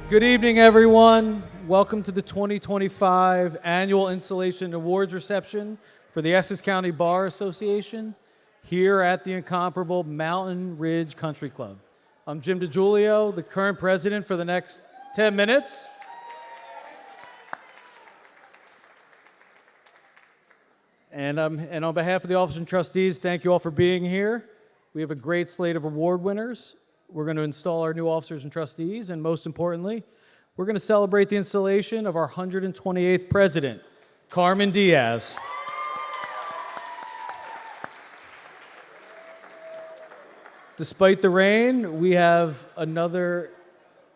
Good evening, everyone. Welcome to the 2025 Annual Installation Awards Reception for the Essex County Bar Association here at the incomparable Mountain Ridge Country Club. I'm Jim DiGiulio, the current president for the next 10 minutes. And on behalf of the officers and trustees, thank you all for being here. We have a great slate of award winners. We're going to install our new officers and trustees, and most importantly, we're going to celebrate the installation of our 128th president, Carmen Diaz. Despite the rain, we have another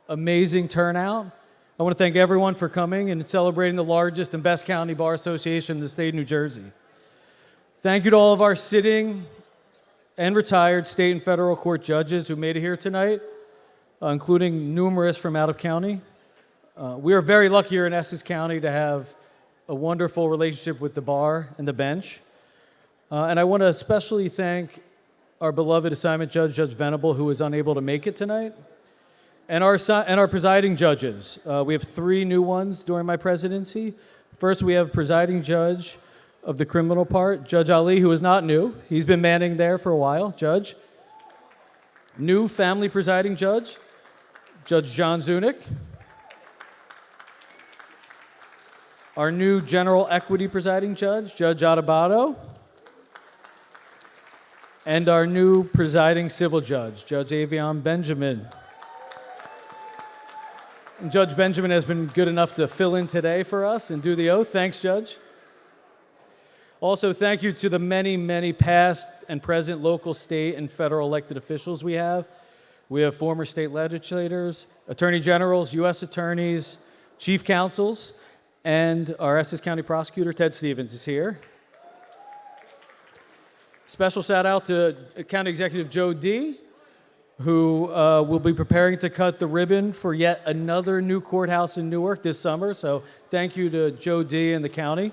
amazing turnout. I want to thank everyone for coming and celebrating the largest and best county bar association in the state of New Jersey. Thank you to all of our sitting and retired state and federal court judges who made it here tonight, including numerous from out of county. We are very lucky here in Essex County to have a wonderful relationship with the bar and the bench. And I want to especially thank our beloved assignment judge, Judge Venable, who was unable to make it tonight, and our presiding judges. We have three new ones during my presidency. First, we have presiding judge of the criminal part, Judge Ali, who is not new. He's been manning there for a while, Judge. New family presiding judge, Judge John Zunick. Our new general equity presiding judge, Judge Adebato. And our new presiding civil judge, Judge Avion Benjamin. And Judge Benjamin has been good enough to fill in today for us and do the oath. Thanks, Judge. Also, thank you to the many, many past and present local, state, and federal elected officials we have. We have former state legislators, attorney generals, U.S. attorneys, chief counsels, and our Essex County prosecutor, Ted Stevens, is here. Special shout out to County Executive Joe D., who will be preparing to cut the ribbon for yet another new courthouse in Newark this summer. So thank you to Joe D. and the county.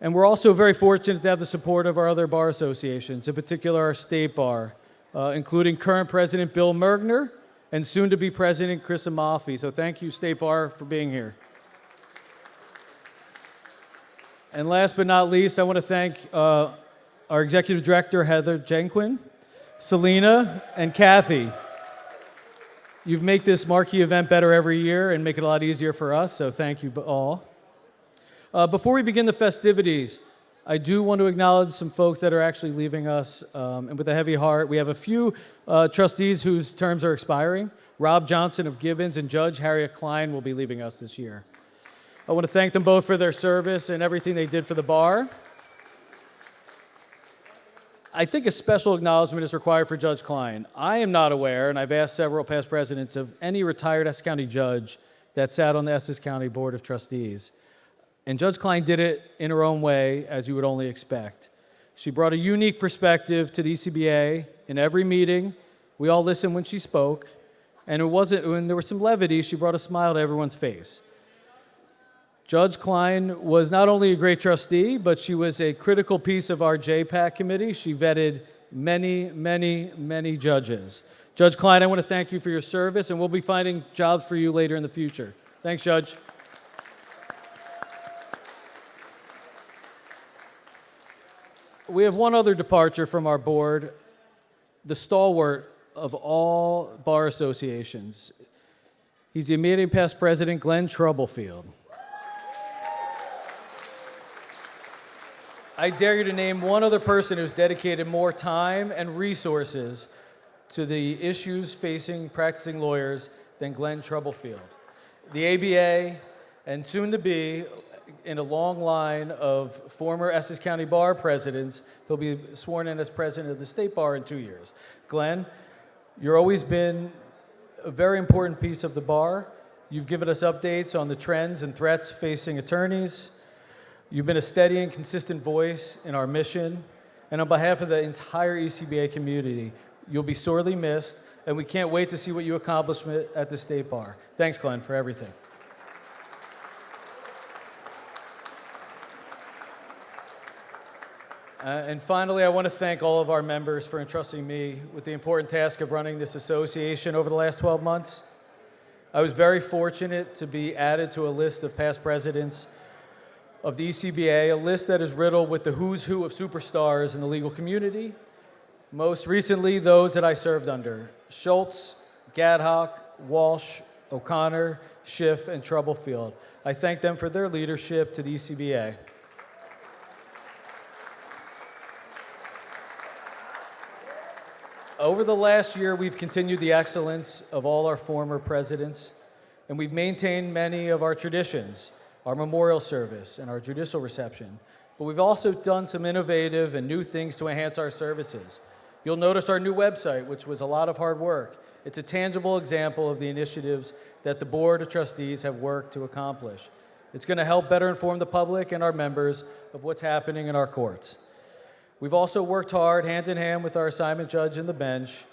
And we're also very fortunate to have the support of our other bar associations, in particular our state bar, including current President Bill Mergner and soon-to-be President Chris Amalfi. So thank you, State Bar, for being here. And last but not least, I want to thank our Executive Director, Heather Jenquin, Selena, and Kathy. You make this marquee event better every year and make it a lot easier for us, so thank you all. Before we begin the festivities, I do want to acknowledge some folks that are actually leaving us, and with a heavy heart. We have a few trustees whose terms are expiring. Rob Johnson of Gibbons and Judge Harriet Klein will be leaving us this year. I want to thank them both for their service and everything they did for the bar. I think a special acknowledgement is required for Judge Klein. I am not aware, and I've asked several past presidents, of any retired Essex County judge that sat on the Essex County Board of Trustees. And Judge Klein did it in her own way, as you would only expect. She brought a unique perspective to the ECBA in every meeting. We all listened when she spoke. And when there was some levity, she brought a smile to everyone's face. Judge Klein was not only a great trustee, but she was a critical piece of our JPAC committee. She vetted many, many, many judges. Judge Klein, I want to thank you for your service, and we'll be finding jobs for you later in the future. Thanks, Judge. We have one other departure from our board, the stalwart of all bar associations. He's the immediate past president, Glenn Troublefield. I dare you to name one other person who's dedicated more time and resources to the issues facing practicing lawyers than Glenn Troublefield. The ABA, and soon to be, in a long line of former Essex County Bar presidents, he'll be sworn in as president of the State Bar in 2 years. Glenn, you've always been a very important piece of the bar. You've given us updates on the trends and threats facing attorneys. You've been a steady and consistent voice in our mission. And on behalf of the entire ECBA community, you'll be sorely missed, and we can't wait to see what you accomplish at the State Bar. Thanks, Glenn, for everything. And finally, I want to thank all of our members for entrusting me with the important task of running this association over the last 12 months. I was very fortunate to be added to a list of past presidents of the ECBA, a list that is riddled with the who's who of superstars in the legal community. Most recently, those that I served under: Schultz, Gadhock, Walsh, O'Connor, Schiff, and Troublefield. I thank them for their leadership to the ECBA. Over the last year, we've continued the excellence of all our former presidents, and we've maintained many of our traditions, our memorial service and our judicial reception. But we've also done some innovative and new things to enhance our services. You'll notice our new website, which was a lot of hard work. It's a tangible example of the initiatives that the Board of Trustees have worked to accomplish. It's going to help better inform the public and our members of what's happening in our courts. We've also worked hard, hand in hand with our assignment judge and the bench,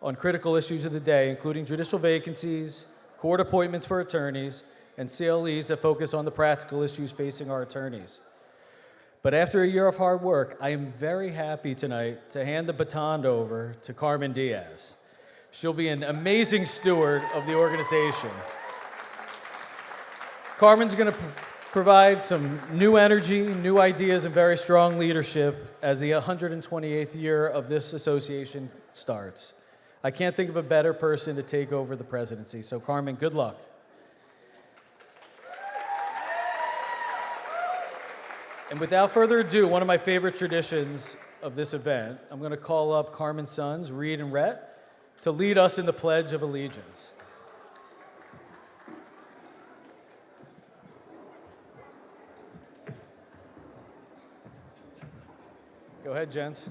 on critical issues of the day, including judicial vacancies, court appointments for attorneys, and CLEs that focus on the practical issues facing our attorneys. But after a year of hard work, I am very happy tonight to hand the baton over to Carmen Diaz. She'll be an amazing steward of the organization. Carmen's going to provide some new energy, new ideas, and very strong leadership as the 128th year of this association starts. I can't think of a better person to take over the presidency. So Carmen, good luck. And without further ado, one of my favorite traditions of this event, I'm going to call up Carmen's sons, Reed and Rhett, to lead us in the Pledge of Allegiance. Go ahead, gents.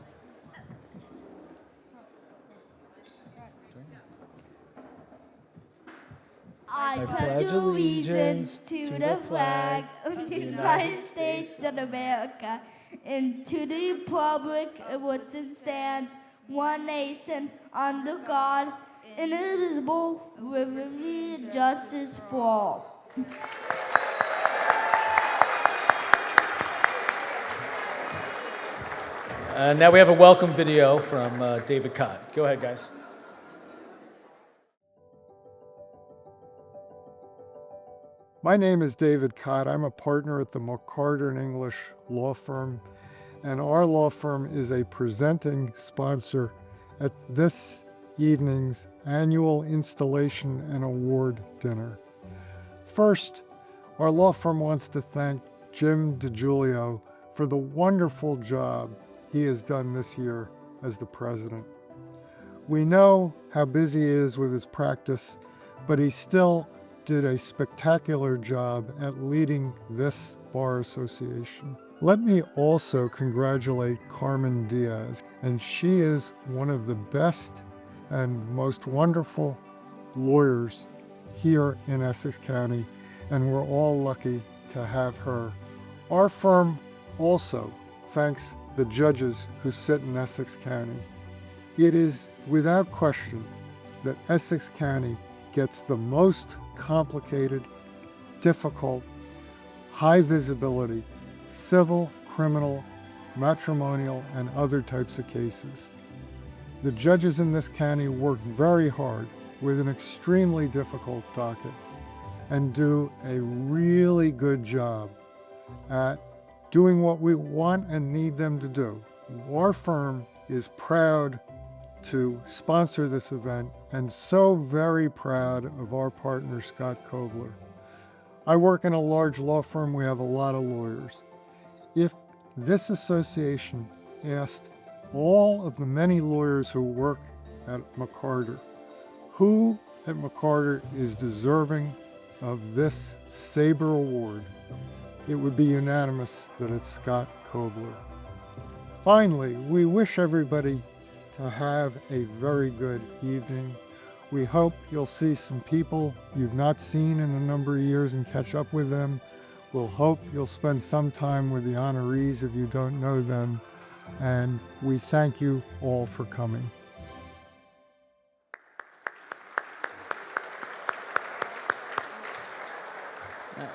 I pledge allegiance to the flag of the United States of America and to the republic in which it stands, one nation, under God, indivisible, with liberty and justice for all. Now we have a welcome video from David Cott. Go ahead, guys. My name is David Cott. I'm a partner at the McCarter & English law firm, and our law firm is a presenting sponsor at this evening's annual installation and award dinner. First, our law firm wants to thank Jim DiGiulio for the wonderful job he has done this year as the president. We know how busy he is with his practice, but he still did a spectacular job at leading this bar association. Let me also congratulate Carmen Diaz, and she is one of the best and most wonderful lawyers here in Essex County, and we're all lucky to have her. Our firm also thanks the judges who sit in Essex County. It is without question that Essex County gets the most complicated, difficult, high visibility, civil, criminal, matrimonial, and other types of cases. The judges in this county work very hard with an extremely difficult docket and do a really good job at doing what we want and need them to do. Our firm is proud to sponsor this event and so very proud of our partner, Scott Kovler. I work in a large law firm. We have a lot of lawyers. If this association asked all of the many lawyers who work at McCarter, who at McCarter is deserving of this Sabre Award, it would be unanimous that it's Scott Kovler. Finally, we wish everybody to have a very good evening. We hope you'll see some people you've not seen in a number of years and catch up with them. We'll hope you'll spend some time with the honorees if you don't know them. And we thank you all for coming.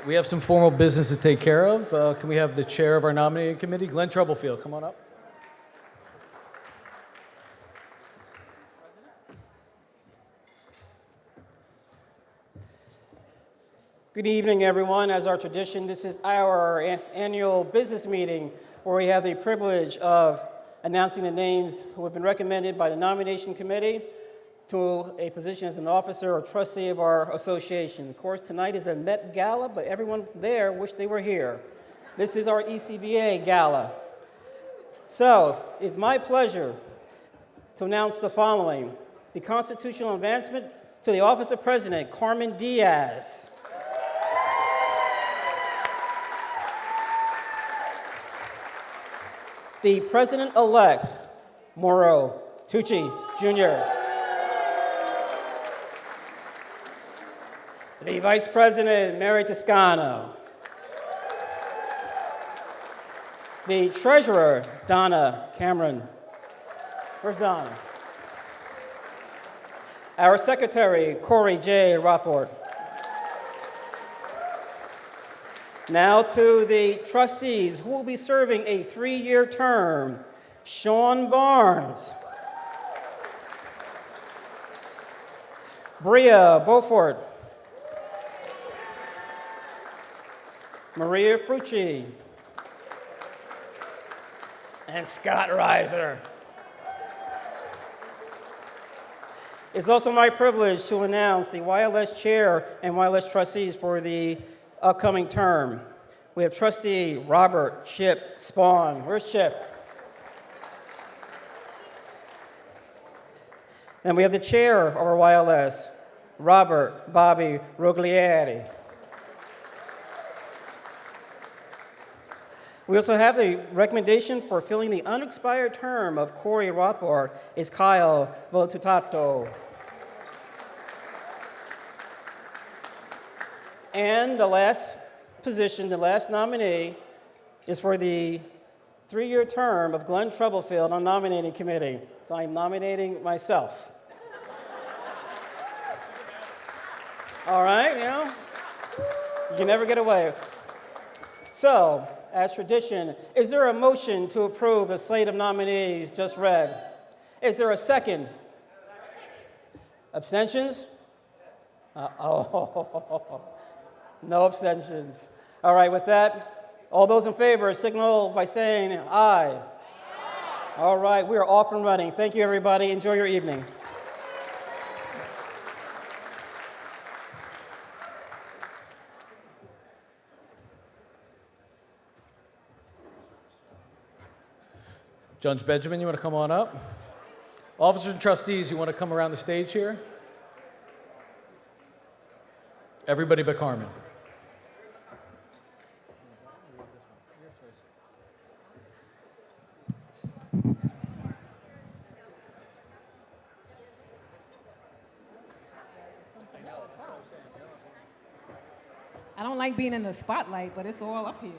We have some formal business to take care of. Can we have the chair of our nominating committee, Glenn Troublefield, come on up? Good evening, everyone. As our tradition, this is our annual business meeting where we have the privilege of announcing the names who have been recommended by the nomination committee to a position as an officer or trustee of our association. Of course, tonight is a Met Gala, but everyone there wished they were here. This is our ECBA Gala. So, it's my pleasure to announce the following. The constitutional advancement to the office of president, Carmen Diaz. The president-elect, Mauro Tucci, Jr. The vice president, Mary Toscano. The treasurer, Donna Cameron. Where's Donna? Our secretary, Corey J. Rapport. Now to the trustees who will be serving a 3-year term. Sean Barnes. Bria Beaufort. Maria Frucci. And Scott Reiser. It's also my privilege to announce the YLS chair and YLS trustees for the upcoming term. We have trustee Robert Chip Spawn. Where's Chip? Then we have the chair of our YLS, Robert Bobby Roglieri. We also have the recommendation for filling the unexpired term of Corey Rothbard is Kyle Votutato. And the last position, the last nominee, is for the 3-year term of Glenn Troublefield on nominating committee. So I'm nominating myself. All right, you can never get away. So, as tradition, is there a motion to approve the slate of nominees just read? Is there a second? Abstentions? No abstentions. All right, with that, all those in favor signal by saying aye. Aye. All right, we are off and running. Thank you, everybody. Enjoy your evening. Judge Benjamin, you want to come on up? Officers and trustees, you want to come around the stage here? Everybody but Carmen. I don't like being in the spotlight, but it's all up here.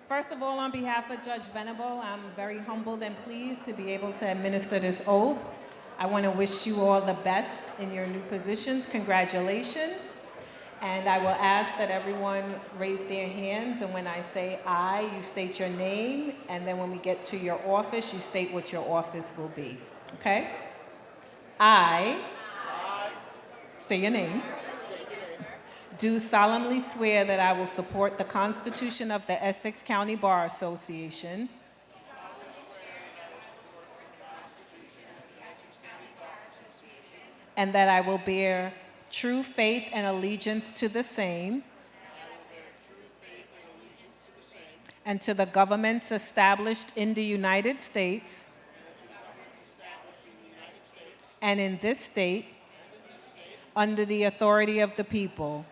First of all, on behalf of Judge Venable, I'm very humbled and pleased to be able to administer this oath. I want to wish you all the best in your new positions. Congratulations. And I will ask that everyone raise their hands, and when I say "I," you state your name, and then when we get to your office, you state what your office will be. Okay? I say your name. Do solemnly swear that I will support the Constitution of the Essex County Bar Association and that I will bear true faith and allegiance to the same and to the governments established in the United States and in this state under the authority of the people.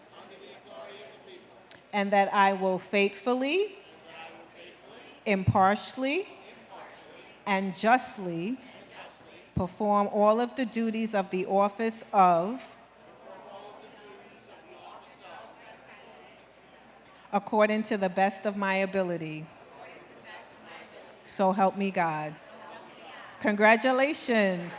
And that I will faithfully, impartially, and justly perform all of the duties of the office of, according to the best of my ability. So help me God. Congratulations.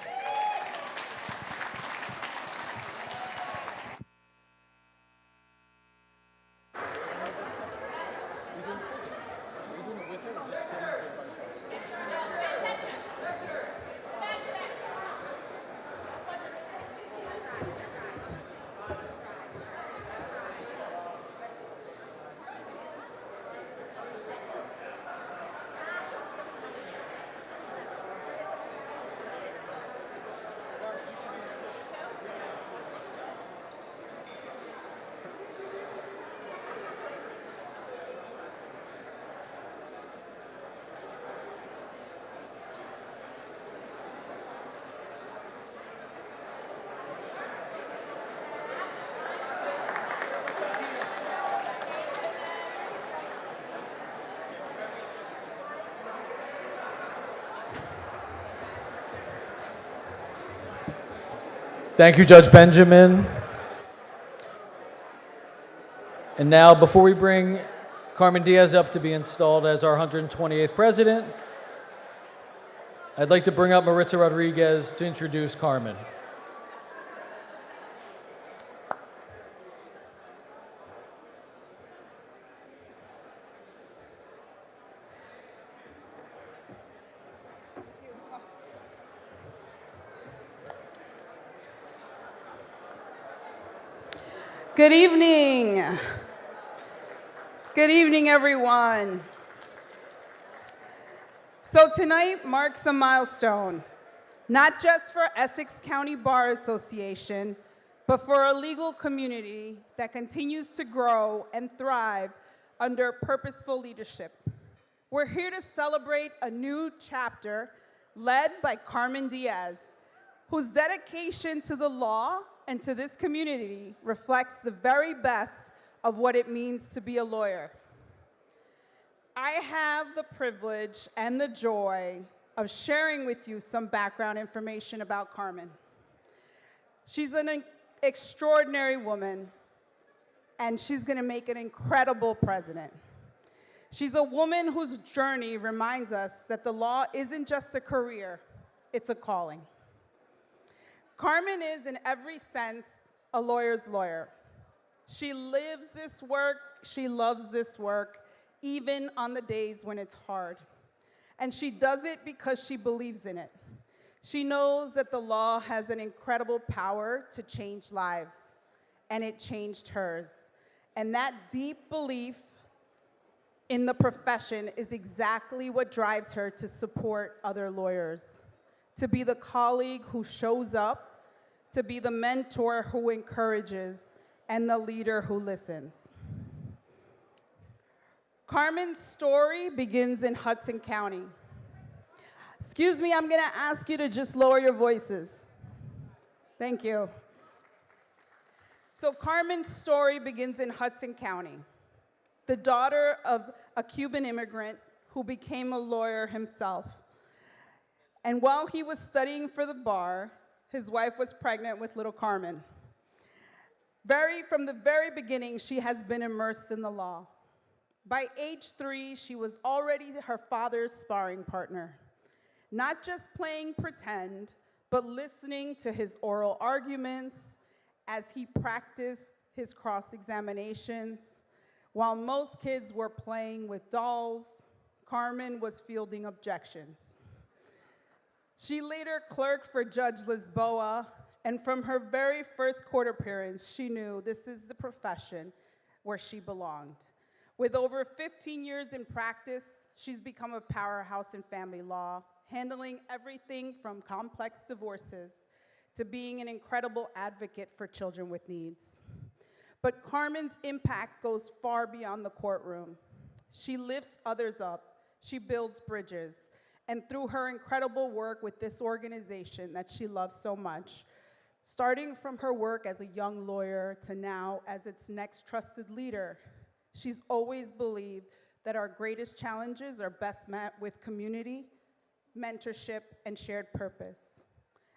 Thank you, Judge Benjamin. And now, before we bring Carmen Diaz up to be installed as our 128th president, I'd like to bring up Maritza Rodriguez to introduce Carmen. Good evening. Good evening, everyone. So tonight marks a milestone, not just for Essex County Bar Association, but for a legal community that continues to grow and thrive under purposeful leadership. We're here to celebrate a new chapter led by Carmen Diaz, whose dedication to the law and to this community reflects the very best of what it means to be a lawyer. I have the privilege and the joy of sharing with you some background information about Carmen. She's an extraordinary woman, and she's going to make an incredible president. She's a woman whose journey reminds us that the law isn't just a career, it's a calling. Carmen is, in every sense, a lawyer's lawyer. She lives this work, she loves this work, even on the days when it's hard. And she does it because she believes in it. She knows that the law has an incredible power to change lives, and it changed hers. And that deep belief in the profession is exactly what drives her to support other lawyers, to be the colleague who shows up, to be the mentor who encourages, and the leader who listens. Carmen's story begins in Hudson County. Excuse me, I'm going to ask you to just lower your voices. Thank you. So Carmen's story begins in Hudson County, the daughter of a Cuban immigrant who became a lawyer himself. And while he was studying for the bar, his wife was pregnant with little Carmen. From the very beginning, she has been immersed in the law. By age 3, she was already her father's sparring partner, not just playing pretend, but listening to his oral arguments as he practiced his cross-examinations. While most kids were playing with dolls, Carmen was fielding objections. She later clerked for Judge Lisboa, and from her very first court appearance, she knew this is the profession where she belonged. With over 15 years in practice, she's become a powerhouse in family law, handling everything from complex divorces to being an incredible advocate for children with needs. But Carmen's impact goes far beyond the courtroom. She lifts others up, she builds bridges, and through her incredible work with this organization that she loves so much, starting from her work as a young lawyer to now as its next trusted leader, she's always believed that our greatest challenges are best met with community, mentorship, and shared purpose.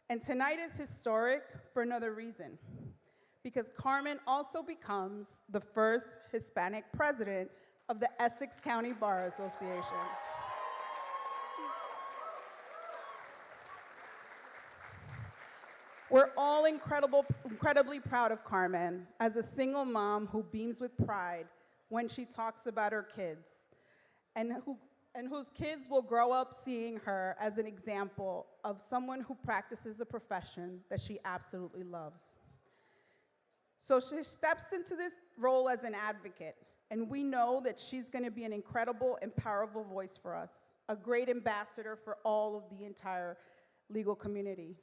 And tonight is historic for another reason, because Carmen also becomes the first Hispanic president of the Essex County Bar Association. We're all incredibly proud of Carmen as a single mom who beams with pride when she talks about her kids, and whose kids will grow up seeing her as an example of someone who practices a profession that she absolutely loves. So she steps into this role as an advocate, and we know that she's going to be an incredible and powerful voice for us, a great ambassador for all of the entire legal community.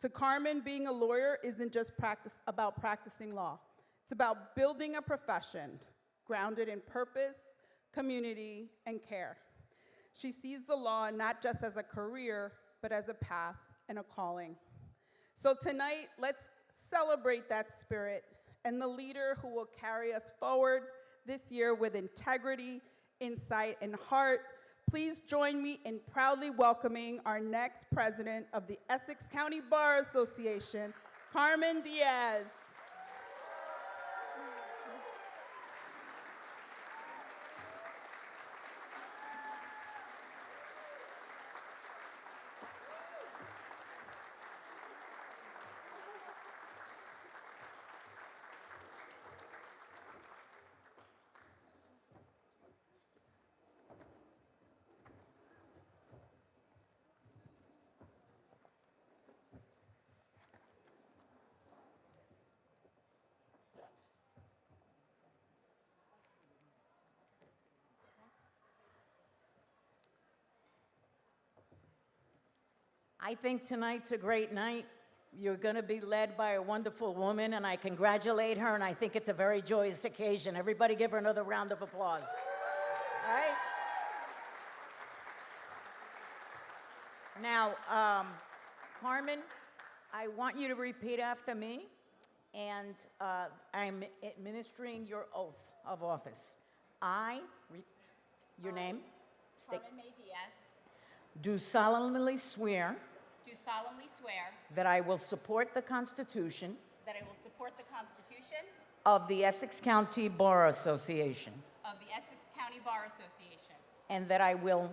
To Carmen, being a lawyer isn't just about practicing law. It's about building a profession grounded in purpose, community, and care. She sees the law not just as a career, but as a path and a calling. So tonight, let's celebrate that spirit and the leader who will carry us forward this year with integrity, insight, and heart. Please join me in proudly welcoming our next president of the Essex County Bar Association, Carmen Diaz. I think tonight's a great night. You're going to be led by a wonderful woman, and I congratulate her, and I think it's a very joyous occasion. Everybody give her another round of applause. All right? Now, Carmen, I want you to repeat after me, and I'm administering your oath of office. Your name? Carmen May Diaz, Do solemnly swear do solemnly swear that I will support the Constitution that I will support the Constitution of the Essex County Bar Association, of the Essex County Bar Association, and that I will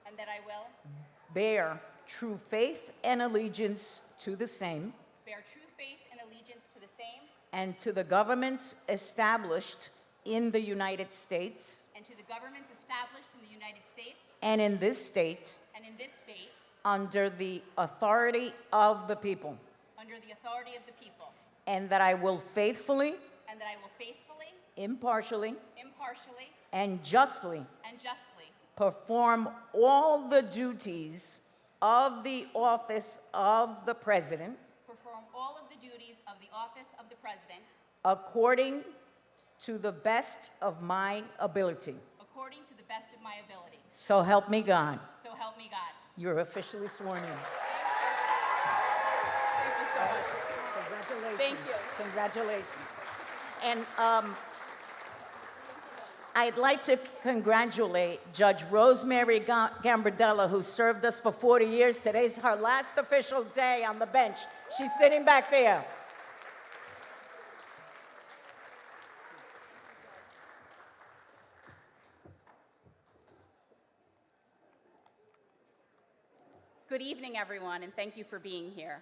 and that I will bear true faith and allegiance to the same bear true faith and allegiance to the same and to the governments established in the United States and to the governments established in the United States and in this state and in this state under the authority of the people, under the authority of the people, and that I will faithfully, and that I will faithfully, impartially, impartially, and justly and justly perform all the duties of the office of the President perform all of the duties of the office of the President according to the best of my ability. according to the best of my ability. So help me God. So help me God. You're officially sworn in. Thank you so much. Congratulations. Thank you. Congratulations. And I'd like to congratulate Judge Rosemary Gambardella, who served us for 40 years. Today's her last official day on the bench. She's sitting back there. Good evening, everyone, and thank you for being here.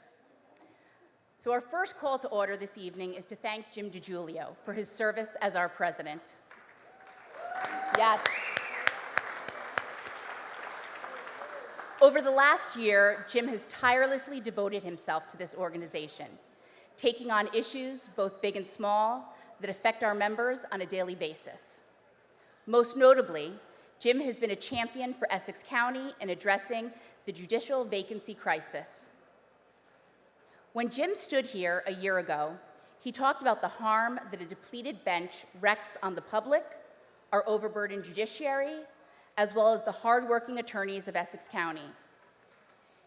So our first call to order this evening is to thank Jim DiGiulio for his service as our president. Yes. Over the last year, Jim has tirelessly devoted himself to this organization, taking on issues, both big and small, that affect our members on a daily basis. Most notably, Jim has been a champion for Essex County in addressing the judicial vacancy crisis. When Jim stood here a year ago, he talked about the harm that a depleted bench wreaks on the public, our overburdened judiciary, as well as the hardworking attorneys of Essex County.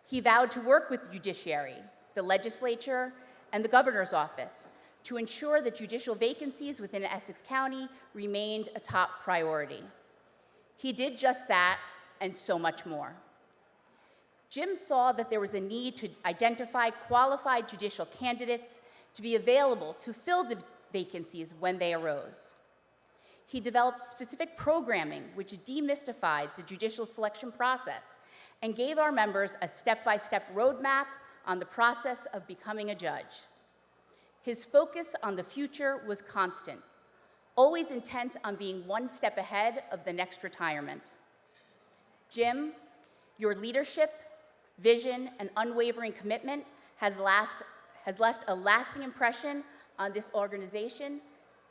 He vowed to work with the judiciary, the legislature, and the governor's office to ensure that judicial vacancies within Essex County remained a top priority. He did just that and so much more. Jim saw that there was a need to identify qualified judicial candidates to be available to fill the vacancies when they arose. He developed specific programming which demystified the judicial selection process and gave our members a step-by-step roadmap on the process of becoming a judge. His focus on the future was constant, always intent on being one step ahead of the next retirement. Jim, your leadership, vision, and unwavering commitment has left a lasting impression on this organization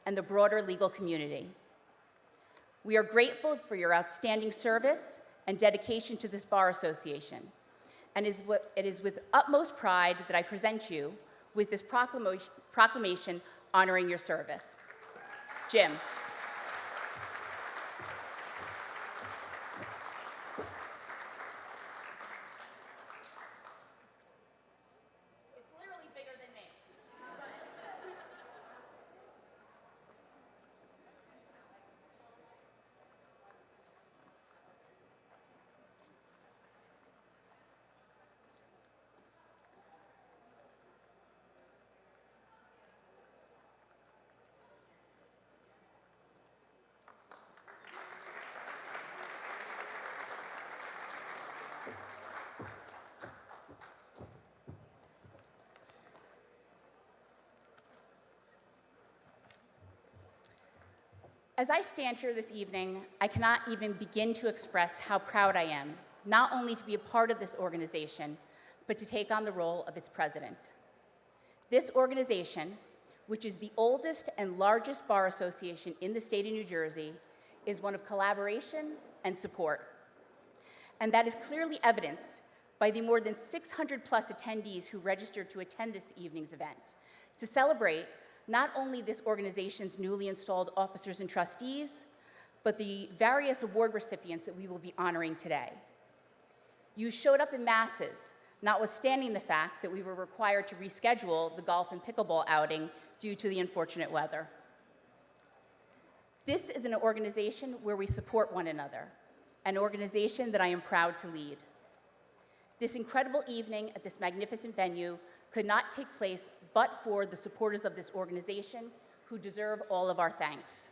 and the broader legal community. We are grateful for your outstanding service and dedication to this Bar Association, and it is with utmost pride that I present you with this proclamation honoring your service. Jim. It's literally bigger than me. As I stand here this evening, I cannot even begin to express how proud I am, not only to be a part of this organization, but to take on the role of its president. This organization, which is the oldest and largest bar association in the state of New Jersey, is one of collaboration and support. And that is clearly evidenced by the more than 600 plus attendees who registered to attend this evening's event to celebrate not only this organization's newly installed officers and trustees, but the various award recipients that we will be honoring today. You showed up in masses, notwithstanding the fact that we were required to reschedule the golf and pickleball outing due to the unfortunate weather. This is an organization where we support one another, an organization that I am proud to lead. This incredible evening at this magnificent venue could not take place but for the supporters of this organization who deserve all of our thanks.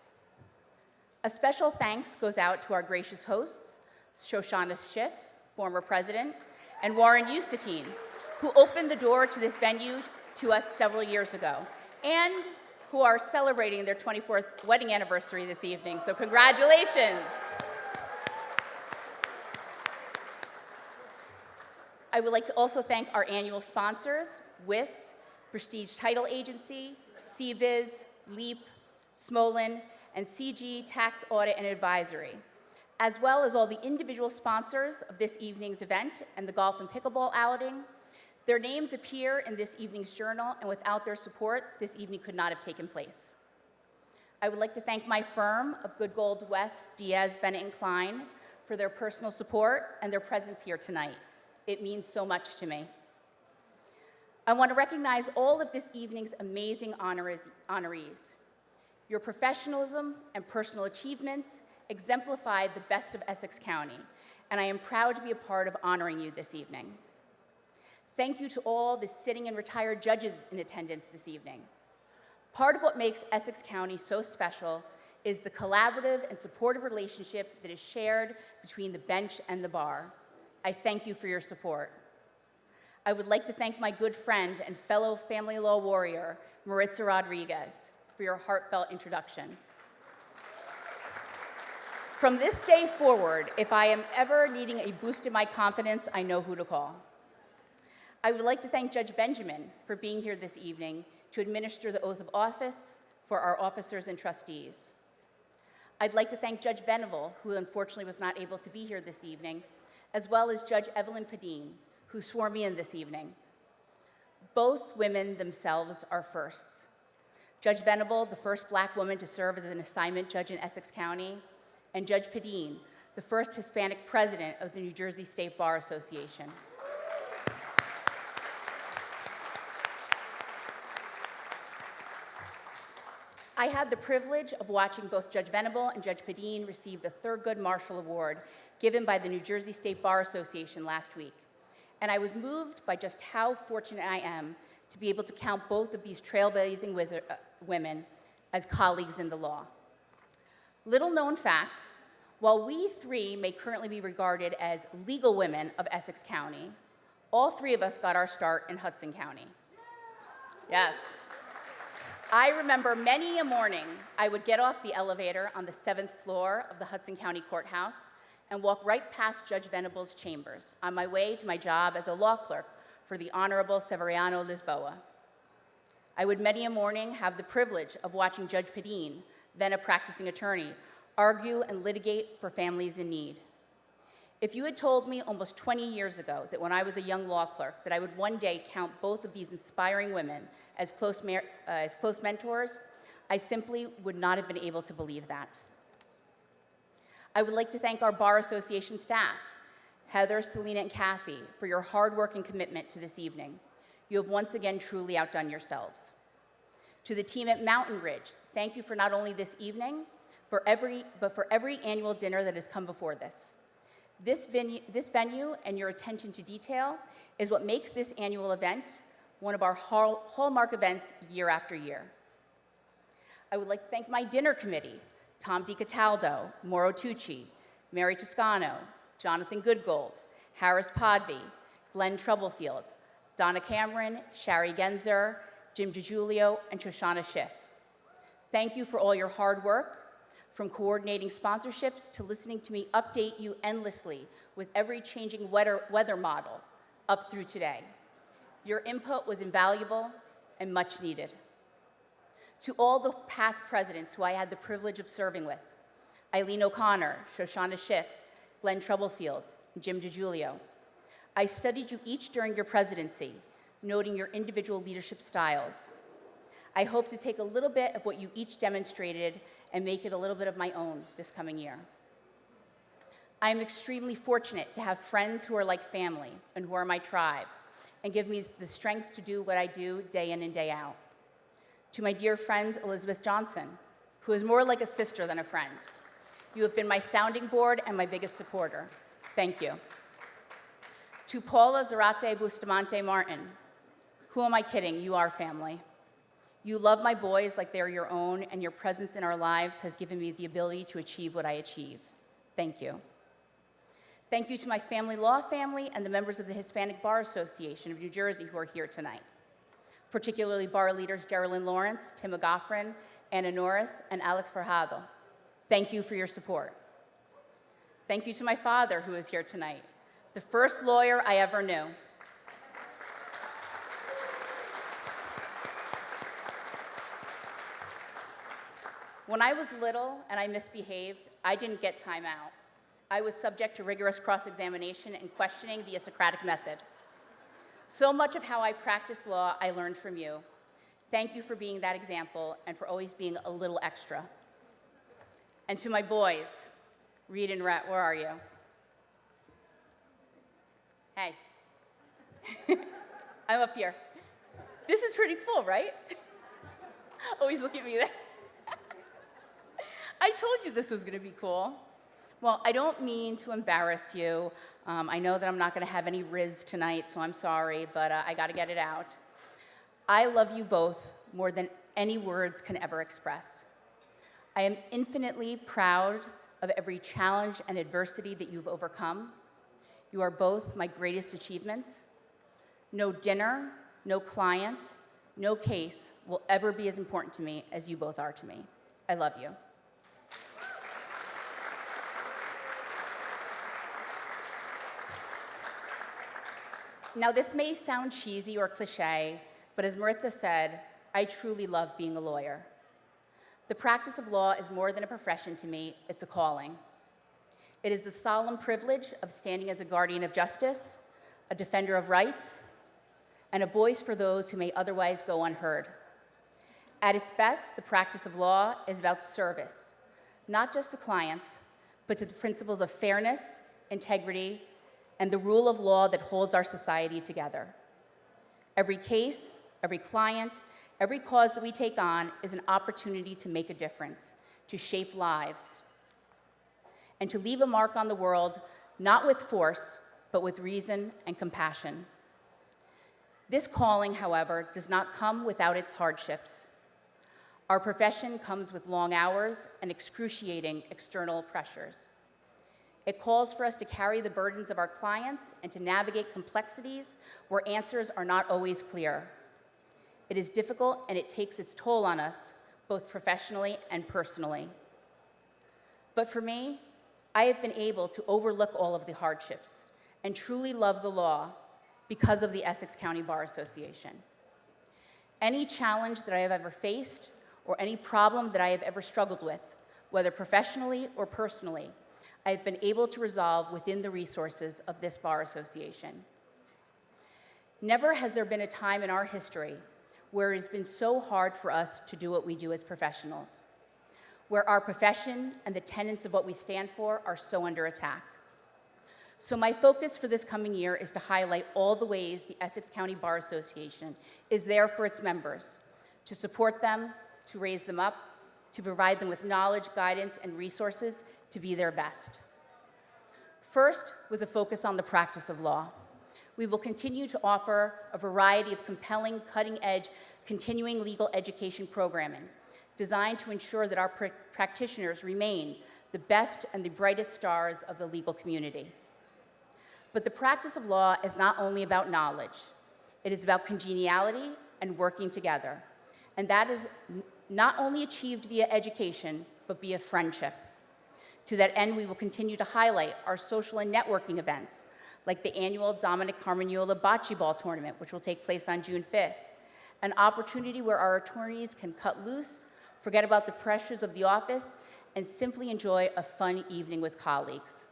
A special thanks goes out to our gracious hosts, Shoshana Schiff, former president, and Warren Eustatine, who opened the door to this venue to us several years ago, and who are celebrating their 24th wedding anniversary this evening, so congratulations. I would like to also thank our annual sponsors, WIS, Prestige Title Agency, CBiz, LEAP, Smolin, and CG Tax Audit and Advisory, as well as all the individual sponsors of this evening's event and the golf and pickleball outing. Their names appear in this evening's journal, and without their support, this evening could not have taken place. I would like to thank my firm of Good Gold West, Diaz, Bennett, and Klein for their personal support and their presence here tonight. It means so much to me. I want to recognize all of this evening's amazing honorees. Your professionalism and personal achievements exemplify the best of Essex County, and I am proud to be a part of honoring you this evening. Thank you to all the sitting and retired judges in attendance this evening. Part of what makes Essex County so special is the collaborative and supportive relationship that is shared between the bench and the bar. I thank you for your support. I would like to thank my good friend and fellow family law warrior, Maritza Rodriguez, for your heartfelt introduction. From this day forward, if I am ever needing a boost in my confidence, I know who to call. I would like to thank Judge Benjamin for being here this evening to administer the oath of office for our officers and trustees. I'd like to thank Judge Beneville, who unfortunately was not able to be here this evening, as well as Judge Evelyn Padine, who swore me in this evening. Both women themselves are firsts. Judge Venable, the first Black woman to serve as an assignment judge in Essex County, and Judge Padine, the first Hispanic president of the New Jersey State Bar Association. I had the privilege of watching both Judge Venable and Judge Padine receive the Thurgood Marshall Award given by the New Jersey State Bar Association last week. And I was moved by just how fortunate I am to be able to count both of these trailblazing women as colleagues in the law. Little known fact, while we three may currently be regarded as legal women of Essex County, all three of us got our start in Hudson County. Yes. I remember many a morning I would get off the elevator on the 7th floor of the Hudson County Courthouse and walk right past Judge Venable's chambers on my way to my job as a law clerk for the Honorable Severiano Lisboa. I would many a morning have the privilege of watching Judge Padine, then a practicing attorney, argue and litigate for families in need. If you had told me almost 20 years ago that when I was a young law clerk that I would one day count both of these inspiring women as close mentors, I simply would not have been able to believe that. I would like to thank our Bar Association staff, Heather, Selena, and Kathy, for your hard work and commitment to this evening. You have once again truly outdone yourselves. To the team at Mountain Ridge, thank you for not only this evening, but for every annual dinner that has come before this. This venue and your attention to detail is what makes this annual event one of our hallmark events year after year. I would like to thank my dinner committee, Tom DiCataldo, Mauro Tucci, Mary Toscano, Jonathan Goodgold, Harris Podvey, Glenn Troublefield, Donna Cameron, Shari Genzer, Jim DiGiulio, and Shoshana Schiff. Thank you for all your hard work, from coordinating sponsorships to listening to me update you endlessly with every changing weather model up through today. Your input was invaluable and much needed. To all the past presidents who I had the privilege of serving with, Eileen O'Connor, Shoshana Schiff, Glenn Troublefield, and Jim DiGiulio, I studied you each during your presidency, noting your individual leadership styles. I hope to take a little bit of what you each demonstrated and make it a little bit of my own this coming year. I am extremely fortunate to have friends who are like family and who are my tribe and give me the strength to do what I do day in and day out. To my dear friend, Elizabeth Johnson, who is more like a sister than a friend, you have been my sounding board and my biggest supporter. Thank you. To Paula Zarate Bustamante Martin, who am I kidding? You are family. You love my boys like they're your own, and your presence in our lives has given me the ability to achieve what I achieve. Thank you. Thank you to my family law family and the members of the Hispanic Bar Association of New Jersey who are here tonight, particularly bar leaders Geraldine Lawrence, Tim McGoffrin, Anna Norris, and Alex Farhado. Thank you for your support. Thank you to my father who is here tonight, the first lawyer I ever knew. When I was little and I misbehaved, I didn't get time out. I was subject to rigorous cross-examination and questioning via Socratic method. So much of how I practice law I learned from you. Thank you for being that example and for always being a little extra. And to my boys, Reed and Rhett, where are you? Hey. I'm up here. This is pretty cool, right? Always look at me there. I told you this was going to be cool. Well, I don't mean to embarrass you. I know that I'm not going to have any Riz tonight, so I'm sorry, but I got to get it out. I love you both more than any words can ever express. I am infinitely proud of every challenge and adversity that you've overcome. You are both my greatest achievements. No dinner, no client, no case will ever be as important to me as you both are to me. I love you. Now, this may sound cheesy or cliche, but as Maritza said, I truly love being a lawyer. The practice of law is more than a profession to me, it's a calling. It is the solemn privilege of standing as a guardian of justice, a defender of rights, and a voice for those who may otherwise go unheard. At its best, the practice of law is about service, not just to clients, but to the principles of fairness, integrity, and the rule of law that holds our society together. Every case, every client, every cause that we take on is an opportunity to make a difference, to shape lives, and to leave a mark on the world, not with force, but with reason and compassion. This calling, however, does not come without its hardships. Our profession comes with long hours and excruciating external pressures. It calls for us to carry the burdens of our clients and to navigate complexities where answers are not always clear. It is difficult and it takes its toll on us, both professionally and personally. But for me, I have been able to overlook all of the hardships and truly love the law because of the Essex County Bar Association. Any challenge that I have ever faced or any problem that I have ever struggled with, whether professionally or personally, I have been able to resolve within the resources of this bar association. Never has there been a time in our history where it has been so hard for us to do what we do as professionals, where our profession and the tenets of what we stand for are so under attack. So my focus for this coming year is to highlight all the ways the Essex County Bar Association is there for its members, to support them, to raise them up, to provide them with knowledge, guidance, and resources to be their best. First, with a focus on the practice of law. We will continue to offer a variety of compelling, cutting-edge, continuing legal education programming designed to ensure that our practitioners remain the best and the brightest stars of the legal community. But the practice of law is not only about knowledge. It is about congeniality and working together. And that is not only achieved via education, but via friendship. To that end, we will continue to highlight our social and networking events, like the annual Dominic Carmagnola Bocce Ball Tournament, which will take place on June 5th, an opportunity where our attorneys can cut loose, forget about the pressures of the office, and simply enjoy a fun evening with colleagues.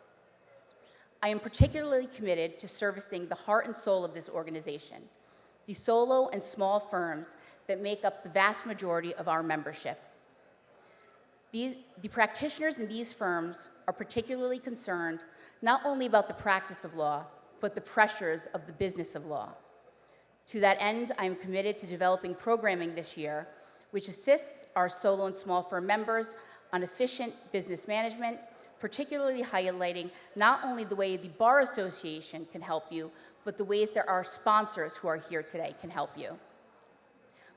I am particularly committed to servicing the heart and soul of this organization, the solo and small firms that make up the vast majority of our membership. The practitioners in these firms are particularly concerned not only about the practice of law, but the pressures of the business of law. To that end, I am committed to developing programming this year, which assists our solo and small firm members on efficient business management, particularly highlighting not only the way the Bar Association can help you, but the ways that our sponsors who are here today can help you.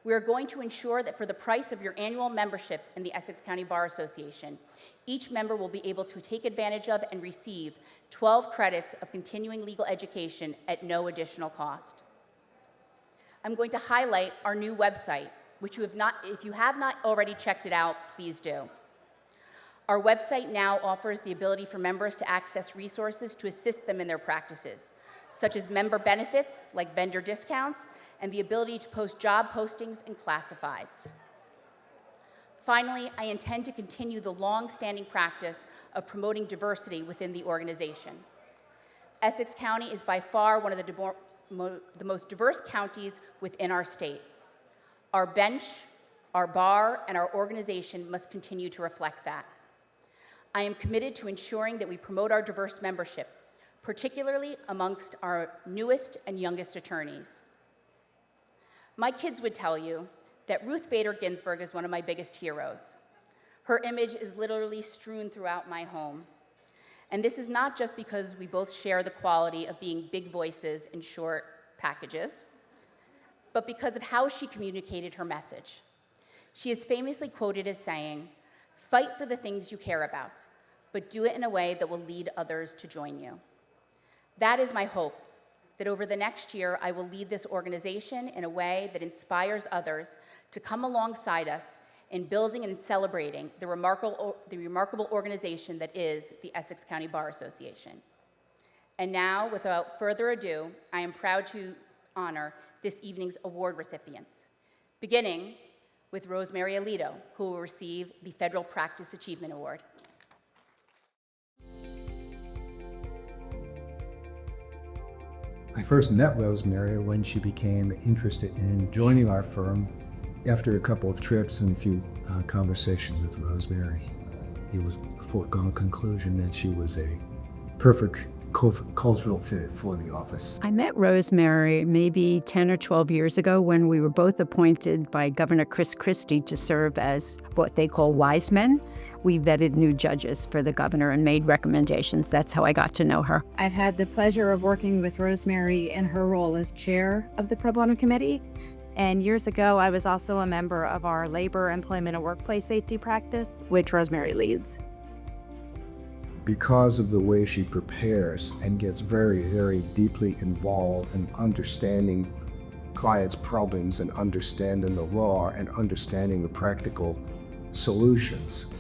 We are going to ensure that for the price of your annual membership in the Essex County Bar Association, each member will be able to take advantage of and receive 12 credits of continuing legal education at no additional cost. I'm going to highlight our new website, which if you have not already checked it out, please do. Our website now offers the ability for members to access resources to assist them in their practices, such as member benefits like vendor discounts and the ability to post job postings and classifieds. Finally, I intend to continue the long-standing practice of promoting diversity within the organization. Essex County is by far one of the most diverse counties within our state. Our bench, our bar, and our organization must continue to reflect that. I am committed to ensuring that we promote our diverse membership, particularly amongst our newest and youngest attorneys. My kids would tell you that Ruth Bader Ginsburg is one of my biggest heroes. Her image is literally strewn throughout my home. And this is not just because we both share the quality of being big voices in short packages, but because of how she communicated her message. She is famously quoted as saying, "Fight for the things you care about, but do it in a way that will lead others to join you." That is my hope, that over the next year, I will lead this organization in a way that inspires others to come alongside us in building and celebrating the remarkable organization that is the Essex County Bar Association. And now, without further ado, I am proud to honor this evening's award recipients, beginning with Rosemary Alito, who will receive the Federal Practice Achievement Award. I first met Rosemary when she became interested in joining our firm. After a couple of trips and a few conversations with Rosemary, it was a foregone conclusion that she was a perfect cultural fit for the office. I met Rosemary maybe 10 or 12 years ago when we were both appointed by Governor Chris Christie to serve as what they call wise men. We vetted new judges for the governor and made recommendations. That's how I got to know her. I've had the pleasure of working with Rosemary in her role as chair of the Pro Bono Committee. And years ago, I was also a member of our labor, employment, and workplace safety practice, which Rosemary leads. Because of the way she prepares and gets very, very deeply involved in understanding clients' problems and understanding the law and understanding the practical solutions,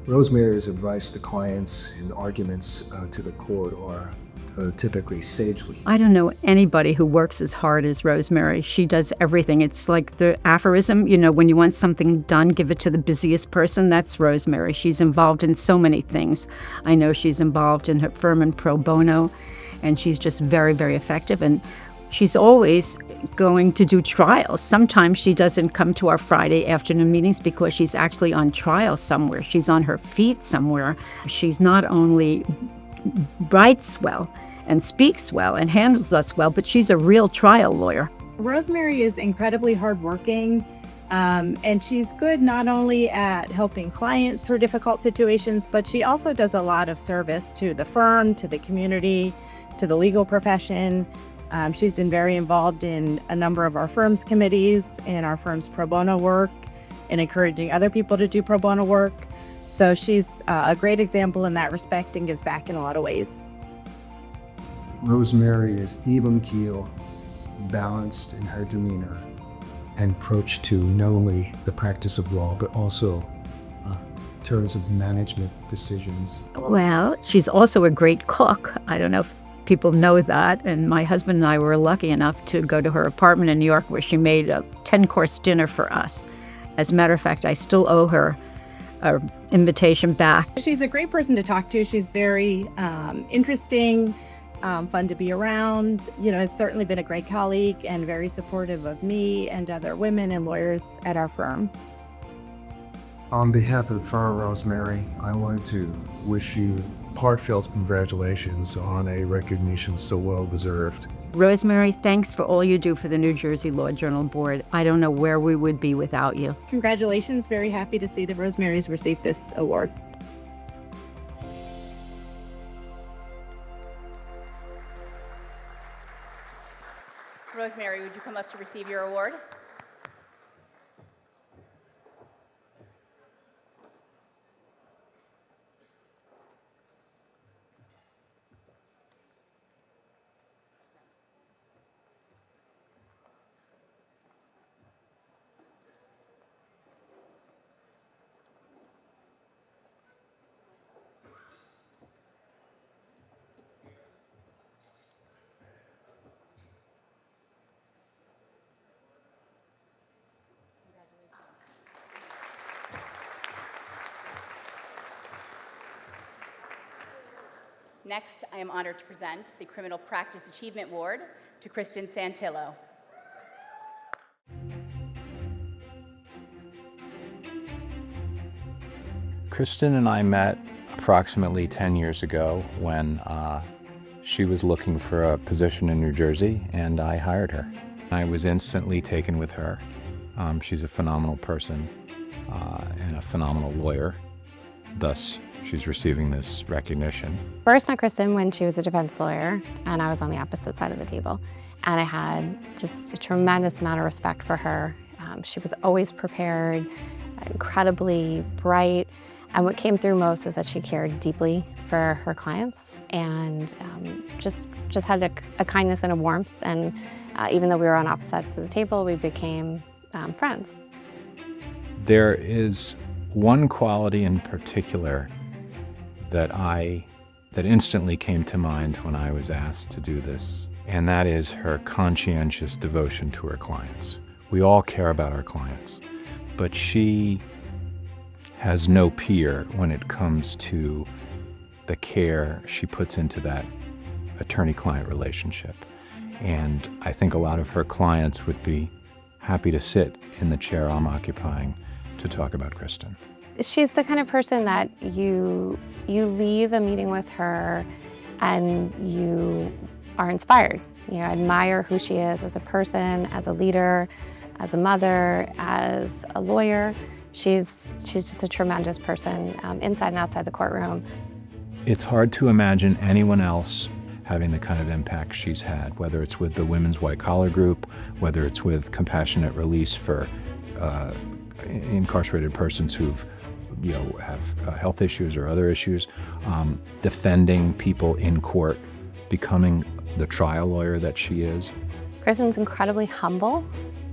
Rosemary's advice to clients in arguments to the court are typically sagely. I don't know anybody who works as hard as Rosemary. She does everything. It's like the aphorism, when you want something done, give it to the busiest person. That's Rosemary. She's involved in so many things. I know she's involved in her firm in pro bono, and she's just very, very effective. And she's always going to do trials. Sometimes she doesn't come to our Friday afternoon meetings because she's actually on trial somewhere. She's on her feet somewhere. She's not only writes well and speaks well and handles us well, but she's a real trial lawyer. Rosemary is incredibly hardworking, and she's good not only at helping clients through difficult situations, but she also does a lot of service to the firm, to the community, to the legal profession. She's been very involved in a number of our firm's committees and our firm's pro bono work and encouraging other people to do pro bono work. So she's a great example in that respect and gives back in a lot of ways. Rosemary is even-keeled, balanced in her demeanor, and approach to not only the practice of law, but also terms of management decisions. Well, she's also a great cook. I don't know if people know that. And my husband and I were lucky enough to go to her apartment in New York where she made a 10-course dinner for us. As a matter of fact, I still owe her an invitation back. She's a great person to talk to. She's very interesting, fun to be around. Has certainly been a great colleague and very supportive of me and other women and lawyers at our firm. On behalf of the firm, Rosemary, I wanted to wish you heartfelt congratulations on a recognition so well deserved. Rosemary, thanks for all you do for the New Jersey Law Journal Board. I don't know where we would be without you. Congratulations. Very happy to see that Rosemary's received this award. Rosemary, would you come up to receive your award? Next, I am honored to present the Criminal Practice Achievement Award to Kristen Santillo. Kristen and I met approximately 10 years ago when she was looking for a position in New Jersey, and I hired her. I was instantly taken with her. She's a phenomenal person and a phenomenal lawyer. Thus, she's receiving this recognition. First met Kristen when she was a defense lawyer, and I was on the opposite side of the table. And I had just a tremendous amount of respect for her. She was always prepared, incredibly bright, and what came through most is that she cared deeply for her clients and just had a kindness and a warmth. And even though we were on opposite sides of the table, we became friends. There is one quality in particular that instantly came to mind when I was asked to do this, and that is her conscientious devotion to her clients. We all care about our clients, but she has no peer when it comes to the care she puts into that attorney-client relationship. And I think a lot of her clients would be happy to sit in the chair I'm occupying to talk about Kristen. She's the kind of person that you leave a meeting with her and you are inspired. You admire who she is as a person, as a leader, as a mother, as a lawyer. She's just a tremendous person inside and outside the courtroom. It's hard to imagine anyone else having the kind of impact she's had, whether it's with the Women's White Collar Group, whether it's with compassionate release for incarcerated persons who've have health issues or other issues, defending people in court, becoming the trial lawyer that she is. Kristen's incredibly humble,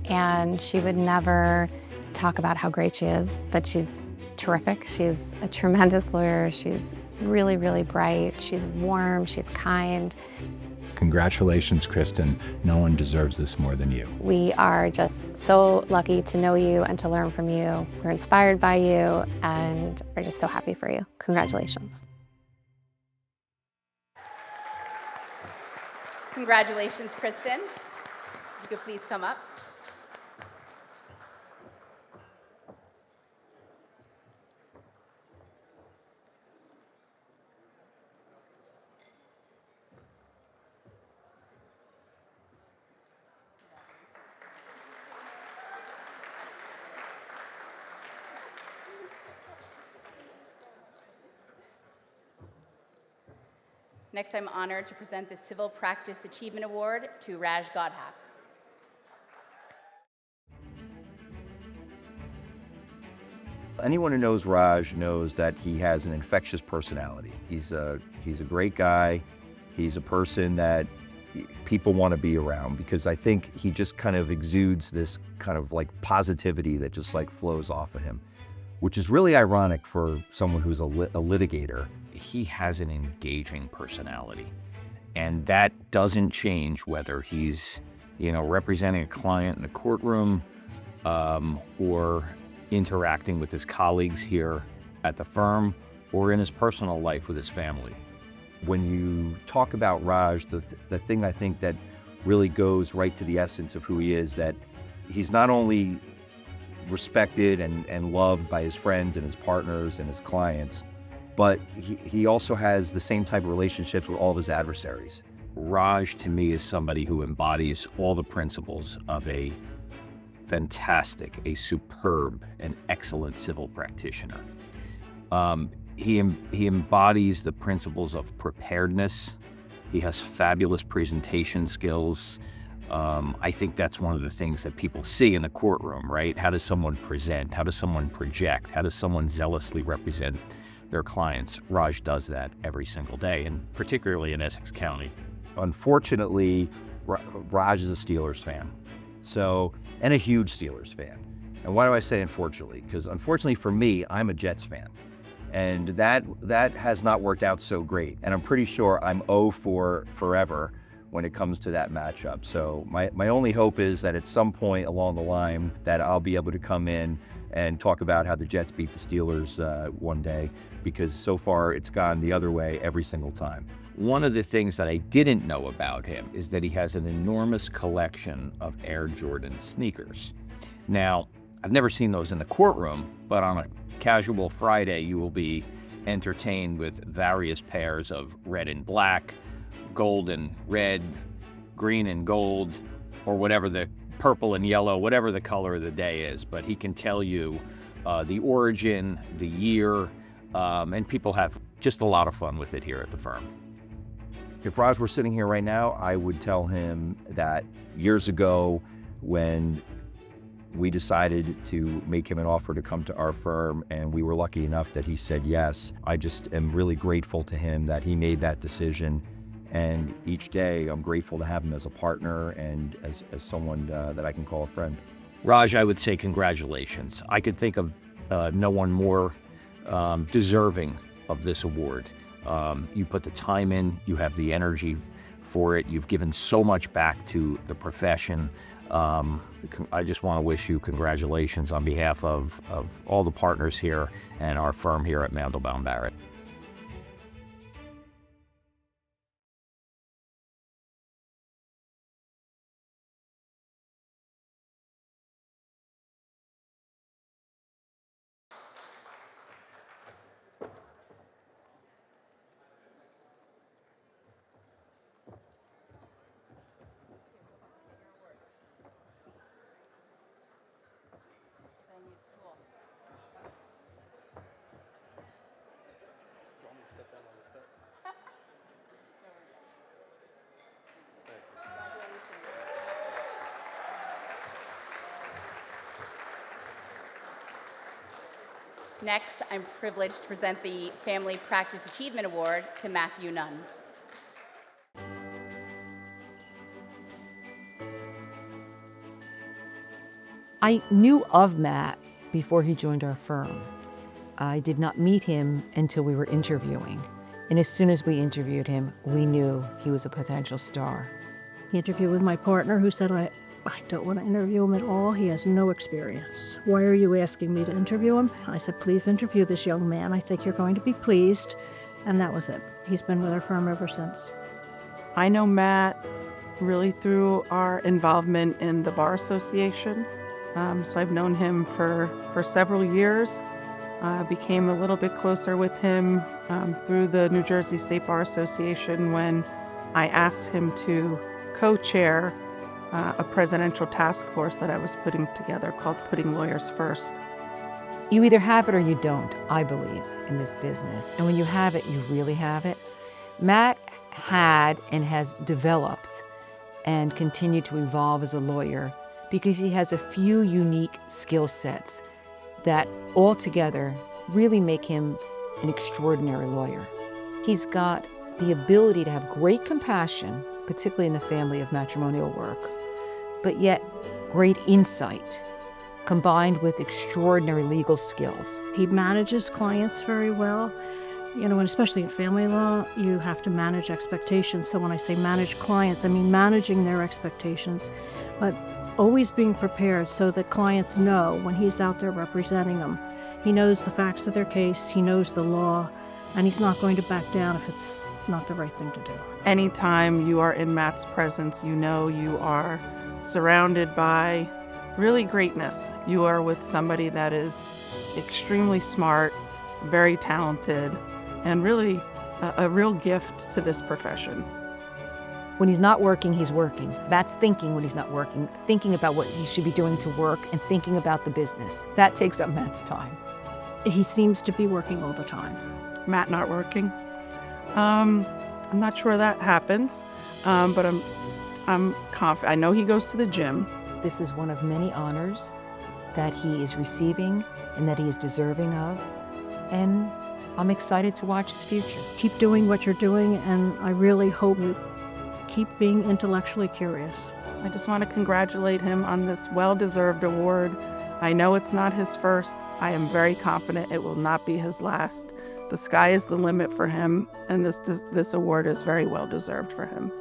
and she would never talk about how great she is, but she's terrific. She's a tremendous lawyer. She's really, really bright. She's warm. She's kind. Congratulations, Kristen. No one deserves this more than you. We are just so lucky to know you and to learn from you. We're inspired by you and are just so happy for you. Congratulations. Congratulations, Kristen. You could please come up. Next, I'm honored to present the Civil Practice Achievement Award to Raj Godhak. Anyone who knows Raj knows that he has an infectious personality. He's a great guy. He's a person that people want to be around, because I think he just kind of exudes this kind of like positivity that just like flows off of him, which is really ironic for someone who's a litigator. He has an engaging personality, and that doesn't change whether he's, representing a client in the courtroom or interacting with his colleagues here at the firm or in his personal life with his family. When you talk about Raj, the thing I think that really goes right to the essence of who he is, that he's not only respected and loved by his friends and his partners and his clients, but he also has the same type of relationships with all of his adversaries. Raj, to me, is somebody who embodies all the principles of a fantastic, a superb, and excellent civil practitioner. He embodies the principles of preparedness. He has fabulous presentation skills. I think that's one of the things that people see in the courtroom, right? How does someone present? How does someone project? How does someone zealously represent their clients? Raj does that every single day, and particularly in Essex County. Unfortunately, Raj is a Steelers fan, and a huge Steelers fan. And why do I say unfortunately? Because unfortunately for me, I'm a Jets fan. And that has not worked out so great. And I'm pretty sure I'm 0 for forever when it comes to that matchup. So my only hope is that at some point along the line that I'll be able to come in and talk about how the Jets beat the Steelers one day, because so far it's gone the other way every single time. One of the things that I didn't know about him is that he has an enormous collection of Air Jordan sneakers. Now, I've never seen those in the courtroom, but on a casual Friday, you will be entertained with various pairs of red and black, gold and red, green and gold, or whatever the purple and yellow, whatever the color of the day is. But he can tell you the origin, the year, and people have just a lot of fun with it here at the firm. If Raj were sitting here right now, I would tell him that years ago when we decided to make him an offer to come to our firm, and we were lucky enough that he said yes. I just am really grateful to him that he made that decision, and each day I'm grateful to have him as a partner and as someone that I can call a friend. Raj, I would say congratulations. I could think of no one more deserving of this award. You put the time in, you have the energy for it, you've given so much back to the profession. I just want to wish you congratulations on behalf of all the partners here and our firm here at Mandelbaum Barrett. Next, I'm privileged to present the Family Practice Achievement Award to Matthew Nunn. I knew of Matt before he joined our firm. I did not meet him until we were interviewing. And as soon as we interviewed him, we knew he was a potential star. He interviewed with my partner, who said, I don't want to interview him at all. He has no experience. Why are you asking me to interview him? I said, please interview this young man. I think you're going to be pleased. And that was it. He's been with our firm ever since. I know Matt really through our involvement in the Bar Association. So I've known him for several years. Became a little bit closer with him through the New Jersey State Bar Association when I asked him to co-chair a presidential task force that I was putting together called Putting Lawyers First. You either have it or you don't, I believe, in this business. And when you have it, you really have it. Matt had and has developed and continued to evolve as a lawyer because he has a few unique skill sets that altogether really make him an extraordinary lawyer. He's got the ability to have great compassion, particularly in the family of matrimonial work, but yet great insight combined with extraordinary legal skills. He manages clients very well. You know, and especially in family law, you have to manage expectations. So when I say manage clients, I mean managing their expectations, but always being prepared so that clients know when he's out there representing them. He knows the facts of their case, he knows the law, and he's not going to back down if it's not the right thing to do. Anytime you are in Matt's presence, you know you are surrounded by really greatness. You are with somebody that is extremely smart, very talented, and really a real gift to this profession. When he's not working, he's working. That's thinking when he's not working, thinking about what he should be doing to work and thinking about the business. That takes up Matt's time. He seems to be working all the time. Matt not working? I'm not sure that happens, but I'm confident. I know he goes to the gym. This is one of many honors that he is receiving and that he is deserving of. And I'm excited to watch his future. Keep doing what you're doing, and I really hope you keep being intellectually curious. I just want to congratulate him on this well-deserved award. I know it's not his first. I am very confident it will not be his last. The sky is the limit for him, and this award is very well-deserved for him.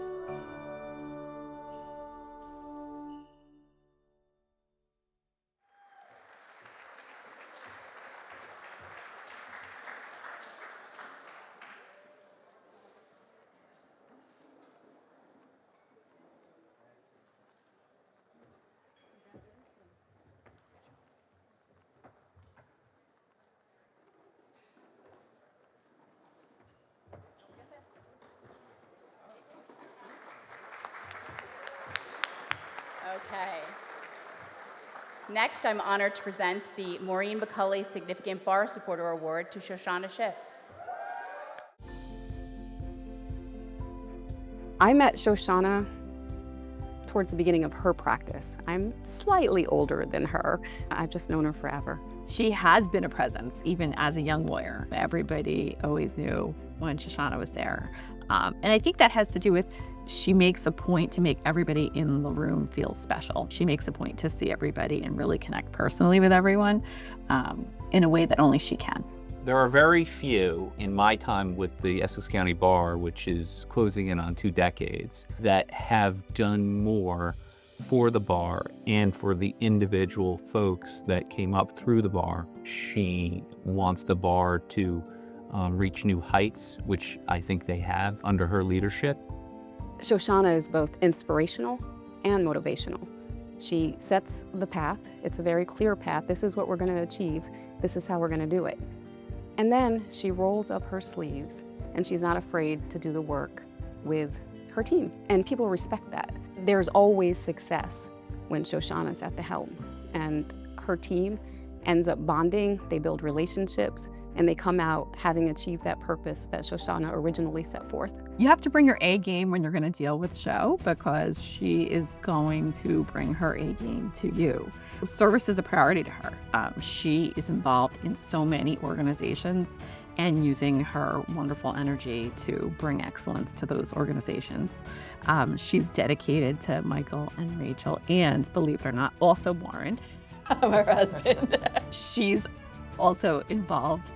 Okay. Next, I'm honored to present the Maureen McCulley Significant Bar Supporter Award to Shoshana Schiff. I met Shoshana towards the beginning of her practice. I'm slightly older than her. I've just known her forever. She has been a presence, even as a young lawyer. Everybody always knew when Shoshana was there. And I think that has to do with she makes a point to make everybody in the room feel special. She makes a point to see everybody and really connect personally with everyone in a way that only she can. There are very few in my time with the Essex County Bar, which is closing in on 2 decades, that have done more for the bar and for the individual folks that came up through the bar. She wants the bar to reach new heights, which I think they have under her leadership. Shoshana is both inspirational and motivational. She sets the path. It's a very clear path. This is what we're going to achieve. This is how we're going to do it. And then she rolls up her sleeves, and she's not afraid to do the work with her team. And people respect that. There's always success when Shoshana's at the helm, and her team ends up bonding, they build relationships, and they come out having achieved that purpose that Shoshana originally set forth. You have to bring your A game when you're going to deal with Sho, because she is going to bring her A game to you. Service is a priority to her. She is involved in so many organizations and using her wonderful energy to bring excellence to those organizations. She's dedicated to Michael and Rachel, and believe it or not, also Warren, her husband. She's also involved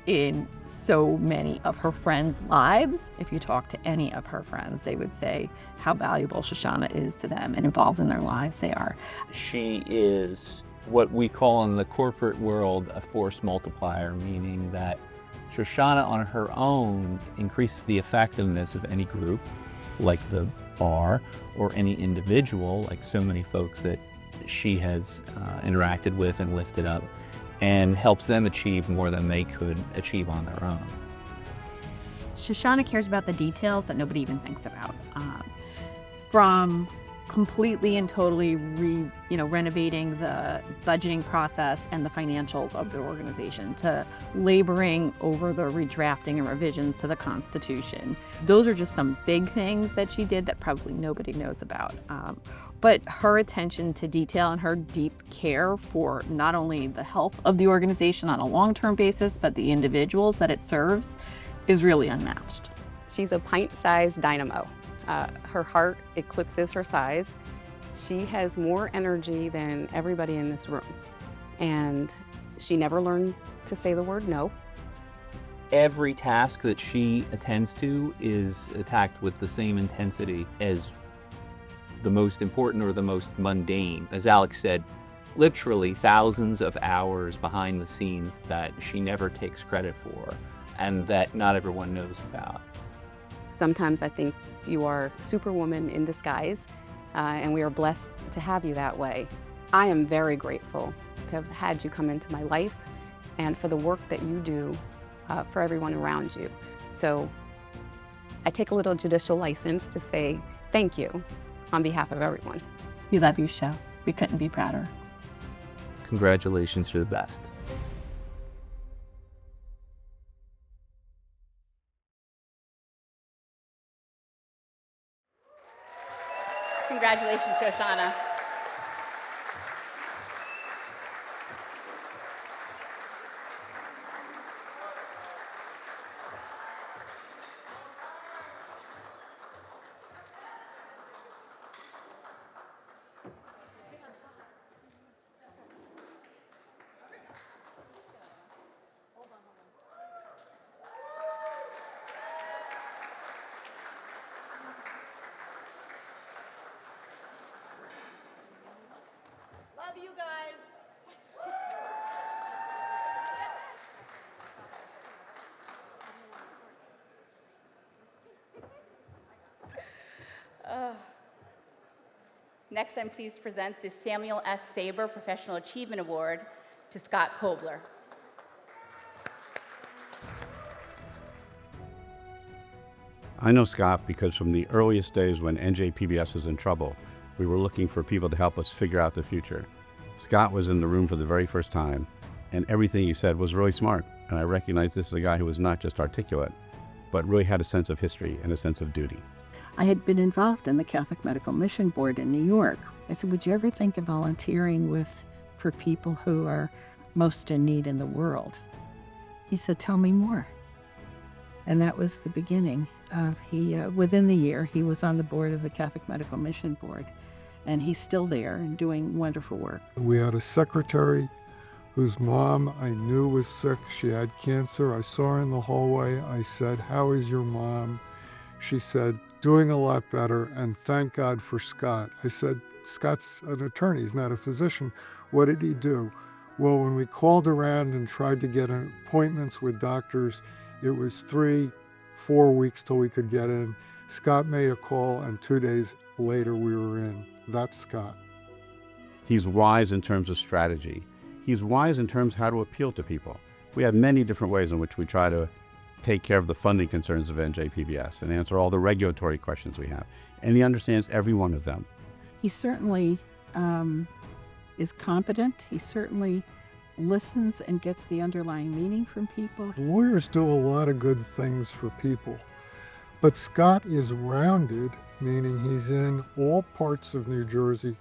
in so many of her friends' lives. If you talk to any of her friends, they would say how valuable Shoshana is to them and involved in their lives they are. She is what we call in the corporate world a force multiplier, meaning that Shoshana on her own increases the effectiveness of any group, like the bar, or any individual, like so many folks that she has interacted with and lifted up, and helps them achieve more than they could achieve on their own. Shoshana cares about the details that nobody even thinks about. From completely and totally renovating the budgeting process and the financials of the organization, to laboring over the redrafting and revisions to the Constitution. Those are just some big things that she did that probably nobody knows about. But her attention to detail and her deep care for not only the health of the organization on a long-term basis, but the individuals that it serves is really unmatched. She's a pint-sized dynamo. Her heart eclipses her size. She has more energy than everybody in this room. And she never learned to say the word no. Every task that she attends to is attacked with the same intensity as the most important or the most mundane. As Alex said, literally thousands of hours behind the scenes that she never takes credit for and that not everyone knows about. Sometimes I think you are Superwoman in disguise, and we are blessed to have you that way. I am very grateful to have had you come into my life and for the work that you do for everyone around you. So I take a little judicial license to say thank you on behalf of everyone. We love your show. We couldn't be prouder. Congratulations, you're the best. Congratulations, Shoshana. Love you guys. Next, I'm pleased to present the Samuel S. Saber Professional Achievement Award to Scott Kobler. I know Scott because from the earliest days when NJPBS was in trouble, we were looking for people to help us figure out the future. Scott was in the room for the very first time, and everything he said was really smart. And I recognized this as a guy who was not just articulate, but really had a sense of history and a sense of duty. I had been involved in the Catholic Medical Mission Board in New York. I said, would you ever think of volunteering for people who are most in need in the world? He said, tell me more. And that was the beginning of within the year, he was on the board of the Catholic Medical Mission Board. And he's still there and doing wonderful work. We had a secretary whose mom I knew was sick. She had cancer. I saw her in the hallway. I said, how is your mom? She said, doing a lot better, and thank God for Scott. I said, Scott's an attorney, he's not a physician. What did he do? Well, when we called around and tried to get appointments with doctors, it was 3-4 weeks till we could get in. Scott made a call, and 2 days later we were in. That's Scott. He's wise in terms of strategy. He's wise in terms of how to appeal to people. We have many different ways in which we try to take care of the funding concerns of NJPBS and answer all the regulatory questions we have. And he understands every one of them. He certainly is competent. He certainly listens and gets the underlying meaning from people. Lawyers do a lot of good things for people, but Scott is rounded, meaning he's in all parts of New Jersey,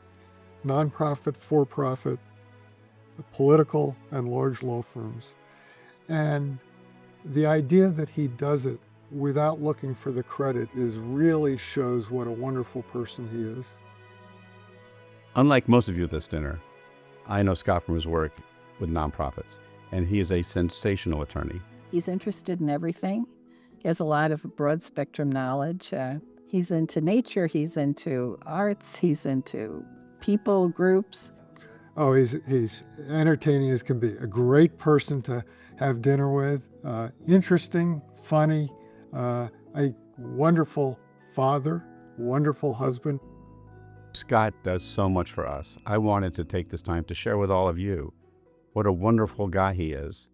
nonprofit, for-profit, political, and large law firms. And the idea that he does it without looking for the credit really shows what a wonderful person he is. Unlike most of you at this dinner, I know Scott from his work with nonprofits, and he is a sensational attorney. He's interested in everything. He has a lot of broad spectrum knowledge. He's into nature, he's into arts, he's into people, groups. Oh, he's entertaining as can be. A great person to have dinner with, interesting, funny, a wonderful father, wonderful husband. Scott does so much for us. I wanted to take this time to share with all of you what a wonderful guy he is.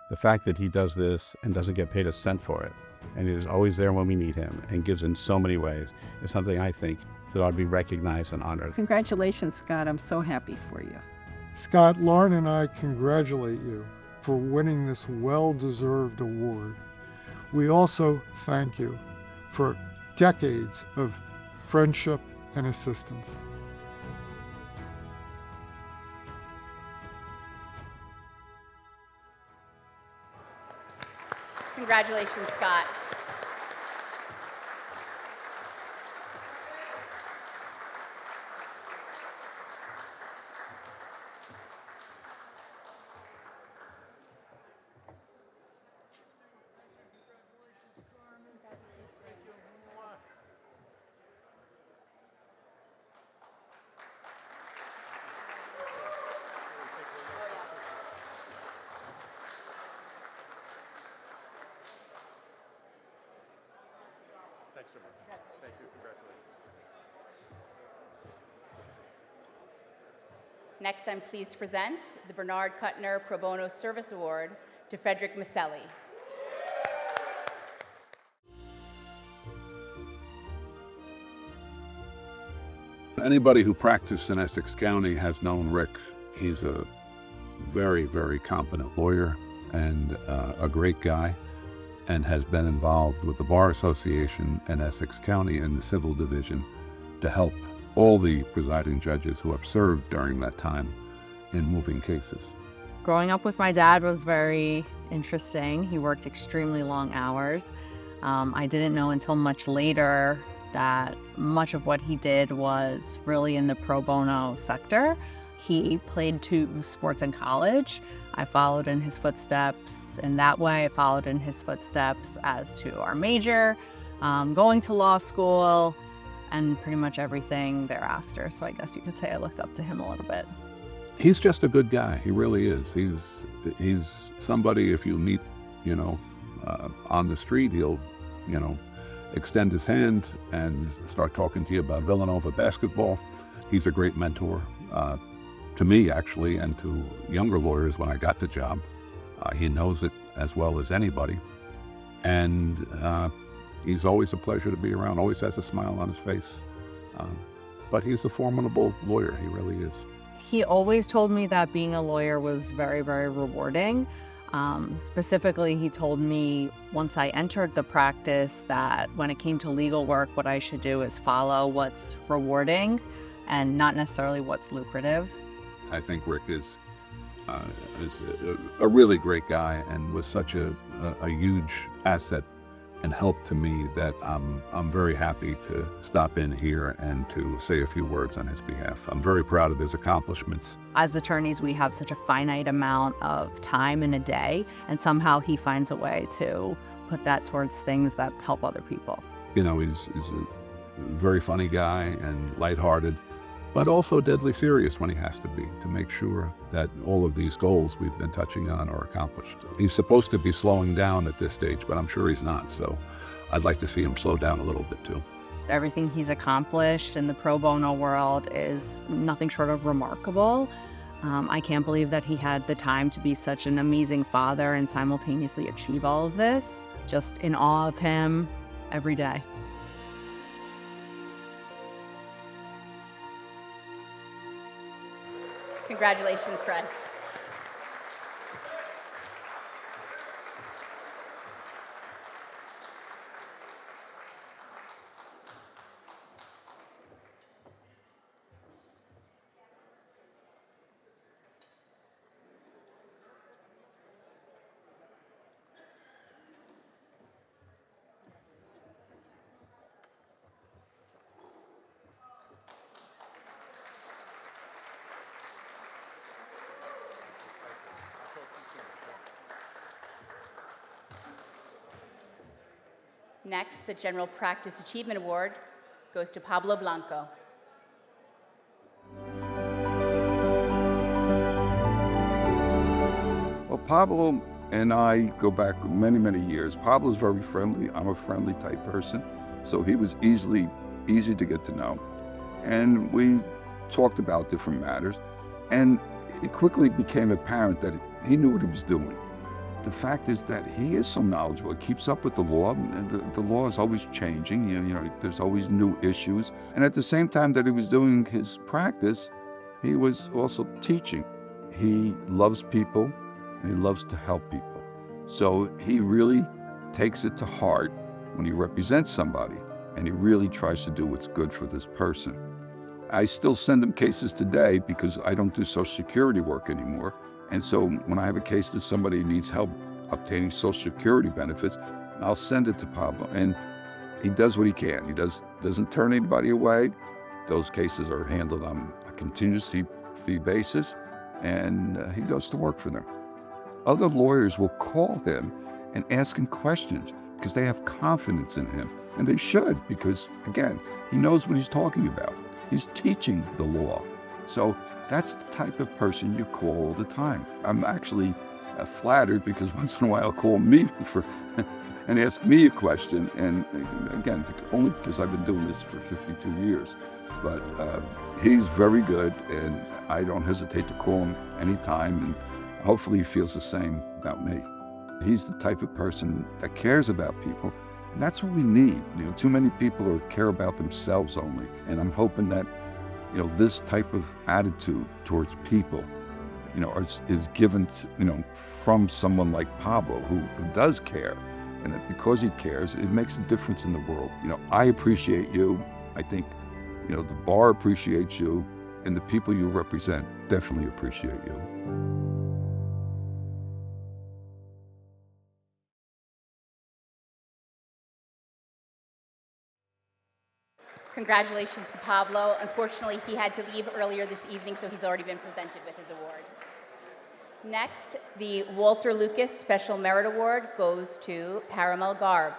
The fact that he does this and doesn't get paid a cent for it, and is always there when we need him and gives in so many ways, is something I think that ought to be recognized and honored. Congratulations, Scott. I'm so happy for you. Scott, Lauren and I congratulate you for winning this well-deserved award. We also thank you for decades of friendship and assistance. Congratulations, Scott. Next, I'm pleased to present the Bernard Kuttner Pro Bono Service Award to Frederick Maselli. Anybody who practiced in Essex County has known Rick. He's a very, very competent lawyer and a great guy, and has been involved with the Bar Association and Essex County in the civil division to help all the presiding judges who have served during that time in moving cases. Growing up with my dad was very interesting. He worked extremely long hours. I didn't know until much later that much of what he did was really in the pro bono sector. He played 2 sports in college. I followed in his footsteps in that way. I followed in his footsteps as to our major, going to law school, and pretty much everything thereafter. So I guess you could say I looked up to him a little bit. He's just a good guy. He really is. He's somebody, if you meet, on the street, he'll, extend his hand and start talking to you about Villanova basketball. He's a great mentor to me, actually, and to younger lawyers when I got the job. He knows it as well as anybody. And he's always a pleasure to be around, always has a smile on his face. But he's a formidable lawyer, he really is. He always told me that being a lawyer was very, very rewarding. Specifically, he told me once I entered the practice that when it came to legal work, what I should do is follow what's rewarding and not necessarily what's lucrative. I think Rick is a really great guy and was such a huge asset and help to me that I'm very happy to stop in here and to say a few words on his behalf. I'm very proud of his accomplishments. As attorneys, we have such a finite amount of time in a day, and somehow he finds a way to put that towards things that help other people. He's a very funny guy and lighthearted, but also deadly serious when he has to be, to make sure that all of these goals we've been touching on are accomplished. He's supposed to be slowing down at this stage, but I'm sure he's not, so I'd like to see him slow down a little bit too. Everything he's accomplished in the pro bono world is nothing short of remarkable. I can't believe that he had the time to be such an amazing father and simultaneously achieve all of this. Just in awe of him every day. Congratulations, Fred. Next, the General Practice Achievement Award goes to Pablo Blanco. Well, Pablo and I go back many, many years. Pablo's very friendly. I'm a friendly type person, so he was easy to get to know. And we talked about different matters, and it quickly became apparent that he knew what he was doing. The fact is that he is so knowledgeable. He keeps up with the law, and the law is always changing. There's always new issues. And at the same time that he was doing his practice, he was also teaching. He loves people, and he loves to help people. So he really takes it to heart when he represents somebody, and he really tries to do what's good for this person. I still send him cases today because I don't do Social Security work anymore. And so when I have a case that somebody needs help obtaining Social Security benefits, I'll send it to Pablo. And he does what he can. He doesn't turn anybody away. Those cases are handled on a contingency fee basis, and he goes to work for them. Other lawyers will call him and ask him questions because they have confidence in him. And they should, because, again, he knows what he's talking about. He's teaching the law. So that's the type of person you call all the time. I'm actually flattered because once in a while he'll call me and ask me a question. And again, only because I've been doing this for 52 years. But he's very good, and I don't hesitate to call him anytime, and hopefully he feels the same about me. He's the type of person that cares about people, and that's what we need. Too many people care about themselves only, and I'm hoping that, this type of attitude towards people, is given, from someone like Pablo who does care, and that because he cares, it makes a difference in the world. I appreciate you. I think, the bar appreciates you, and the people you represent definitely appreciate you. Congratulations to Pablo. Unfortunately, he had to leave earlier this evening, so he's already been presented with his award. Next, the Walter Lucas Special Merit Award goes to Paramel Garb.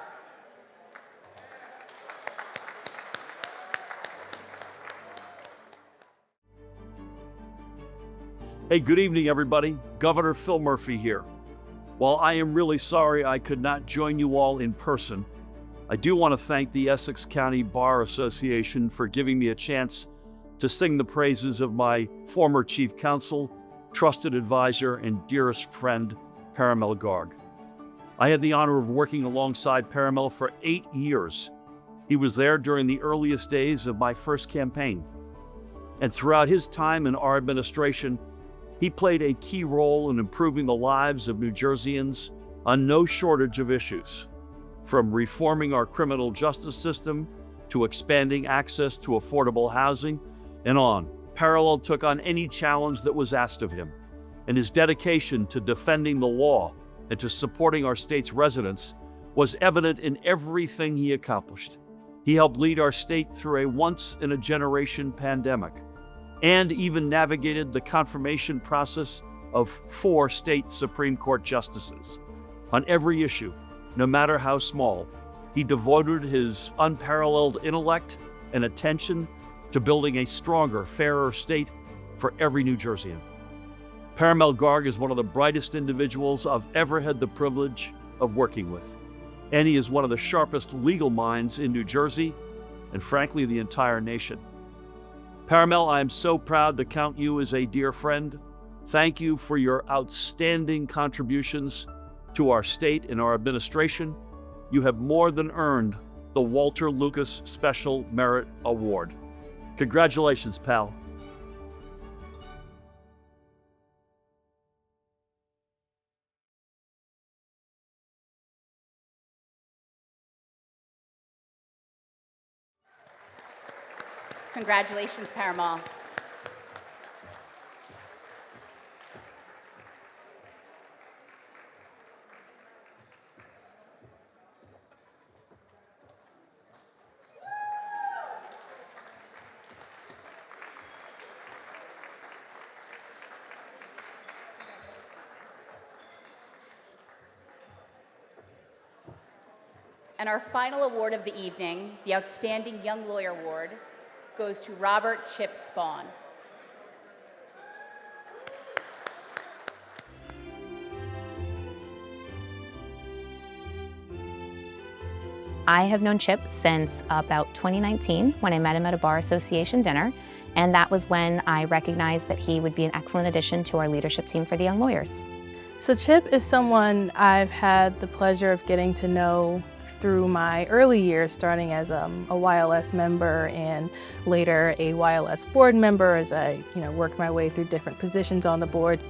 Hey, good evening, everybody. Governor Phil Murphy here. While I am really sorry I could not join you all in person, I do want to thank the Essex County Bar Association for giving me a chance to sing the praises of my former chief counsel, trusted advisor, and dearest friend, Paramel Garg. I had the honor of working alongside Paramel for 8 years. He was there during the earliest days of my first campaign. And throughout his time in our administration, he played a key role in improving the lives of New Jerseyans on no shortage of issues, from reforming our criminal justice system to expanding access to affordable housing and on. Paramel took on any challenge that was asked of him, and his dedication to defending the law and to supporting our state's residents was evident in everything he accomplished. He helped lead our state through a once-in-a-generation pandemic, and even navigated the confirmation process of 4 state Supreme Court justices. On every issue, no matter how small, he devoted his unparalleled intellect and attention to building a stronger, fairer state for every New Jerseyan. Paramel Garg is one of the brightest individuals I've ever had the privilege of working with, and he is one of the sharpest legal minds in New Jersey and, frankly, the entire nation. Paramel, I am so proud to count you as a dear friend. Thank you for your outstanding contributions to our state and our administration. You have more than earned the Walter Lucas Special Merit Award. Congratulations, pal. Congratulations, Paramel. And our final award of the evening, the Outstanding Young Lawyer Award, goes to Robert Chip Spawn. I have known Chip since about 2019 when I met him at a bar association dinner, and that was when I recognized that he would be an excellent addition to our leadership team for the young lawyers. So Chip is someone I've had the pleasure of getting to know through my early years, starting as a YLS member and later a YLS board member as I worked my way through different positions on the board.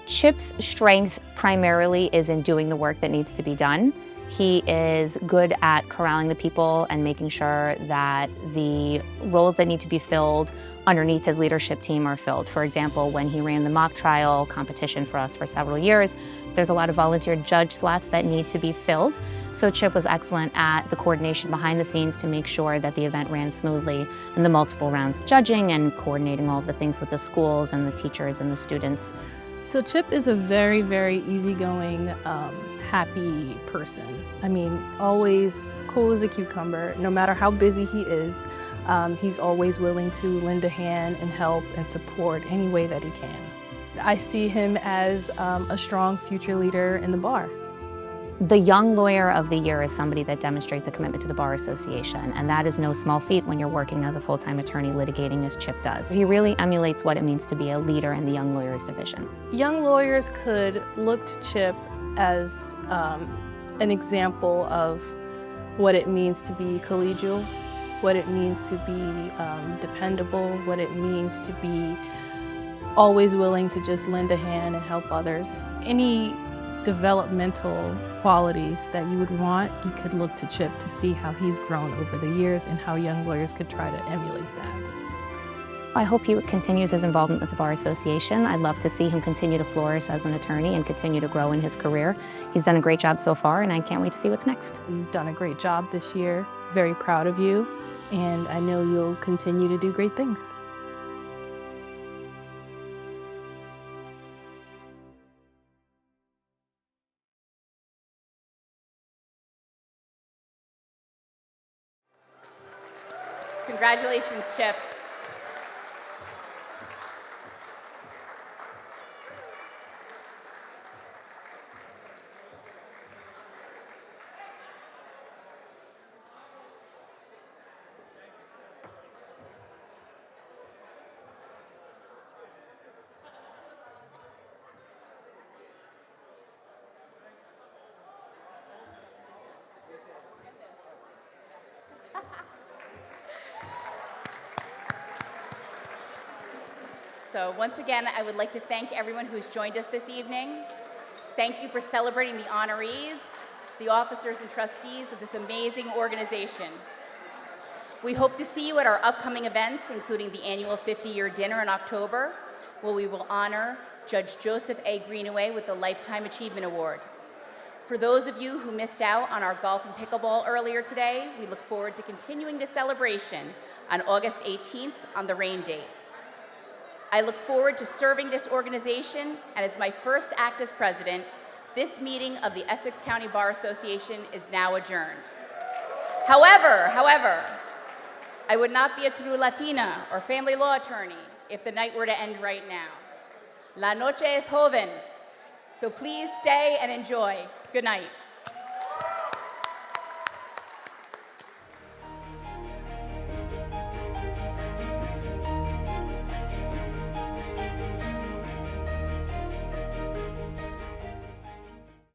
Chip's strength primarily is in doing the work that needs to be done. He is good at corralling the people and making sure that the roles that need to be filled underneath his leadership team are filled. For example, when he ran the mock trial competition for us for several years, there's a lot of volunteer judge slots that need to be filled. So Chip was excellent at the coordination behind the scenes to make sure that the event ran smoothly and the multiple rounds of judging and coordinating all of the things with the schools and the teachers and the students. So Chip is a very, very easygoing, happy person. I mean, always cool as a cucumber. No matter how busy he is, he's always willing to lend a hand and help and support any way that he can. I see him as a strong future leader in the bar. The Young Lawyer of the Year is somebody that demonstrates a commitment to the Bar Association, and that is no small feat when you're working as a full-time attorney litigating as Chip does. He really emulates what it means to be a leader in the Young Lawyers division. Young lawyers could look to Chip as an example of what it means to be collegial, what it means to be dependable, what it means to be always willing to just lend a hand and help others. Any developmental qualities that you would want, you could look to Chip to see how he's grown over the years and how young lawyers could try to emulate that. I hope he continues his involvement with the Bar Association. I'd love to see him continue to flourish as an attorney and continue to grow in his career. He's done a great job so far, and I can't wait to see what's next. You've done a great job this year. Very proud of you, and I know you'll continue to do great things. Congratulations, Chip. So once again, I would like to thank everyone who's joined us this evening. Thank you for celebrating the honorees, the officers and trustees of this amazing organization. We hope to see you at our upcoming events, including the annual 50-year dinner in October, where we will honor Judge Joseph A. Greenaway with the Lifetime Achievement Award. For those of you who missed out on our golf and pickleball earlier today, we look forward to continuing the celebration on August 18th on the rain date. I look forward to serving this organization, and as my first act as president, this meeting of the Essex County Bar Association is now adjourned. However, I would not be a true Latina or family law attorney if the night were to end right now. La noche es joven, so please stay and enjoy. Good night.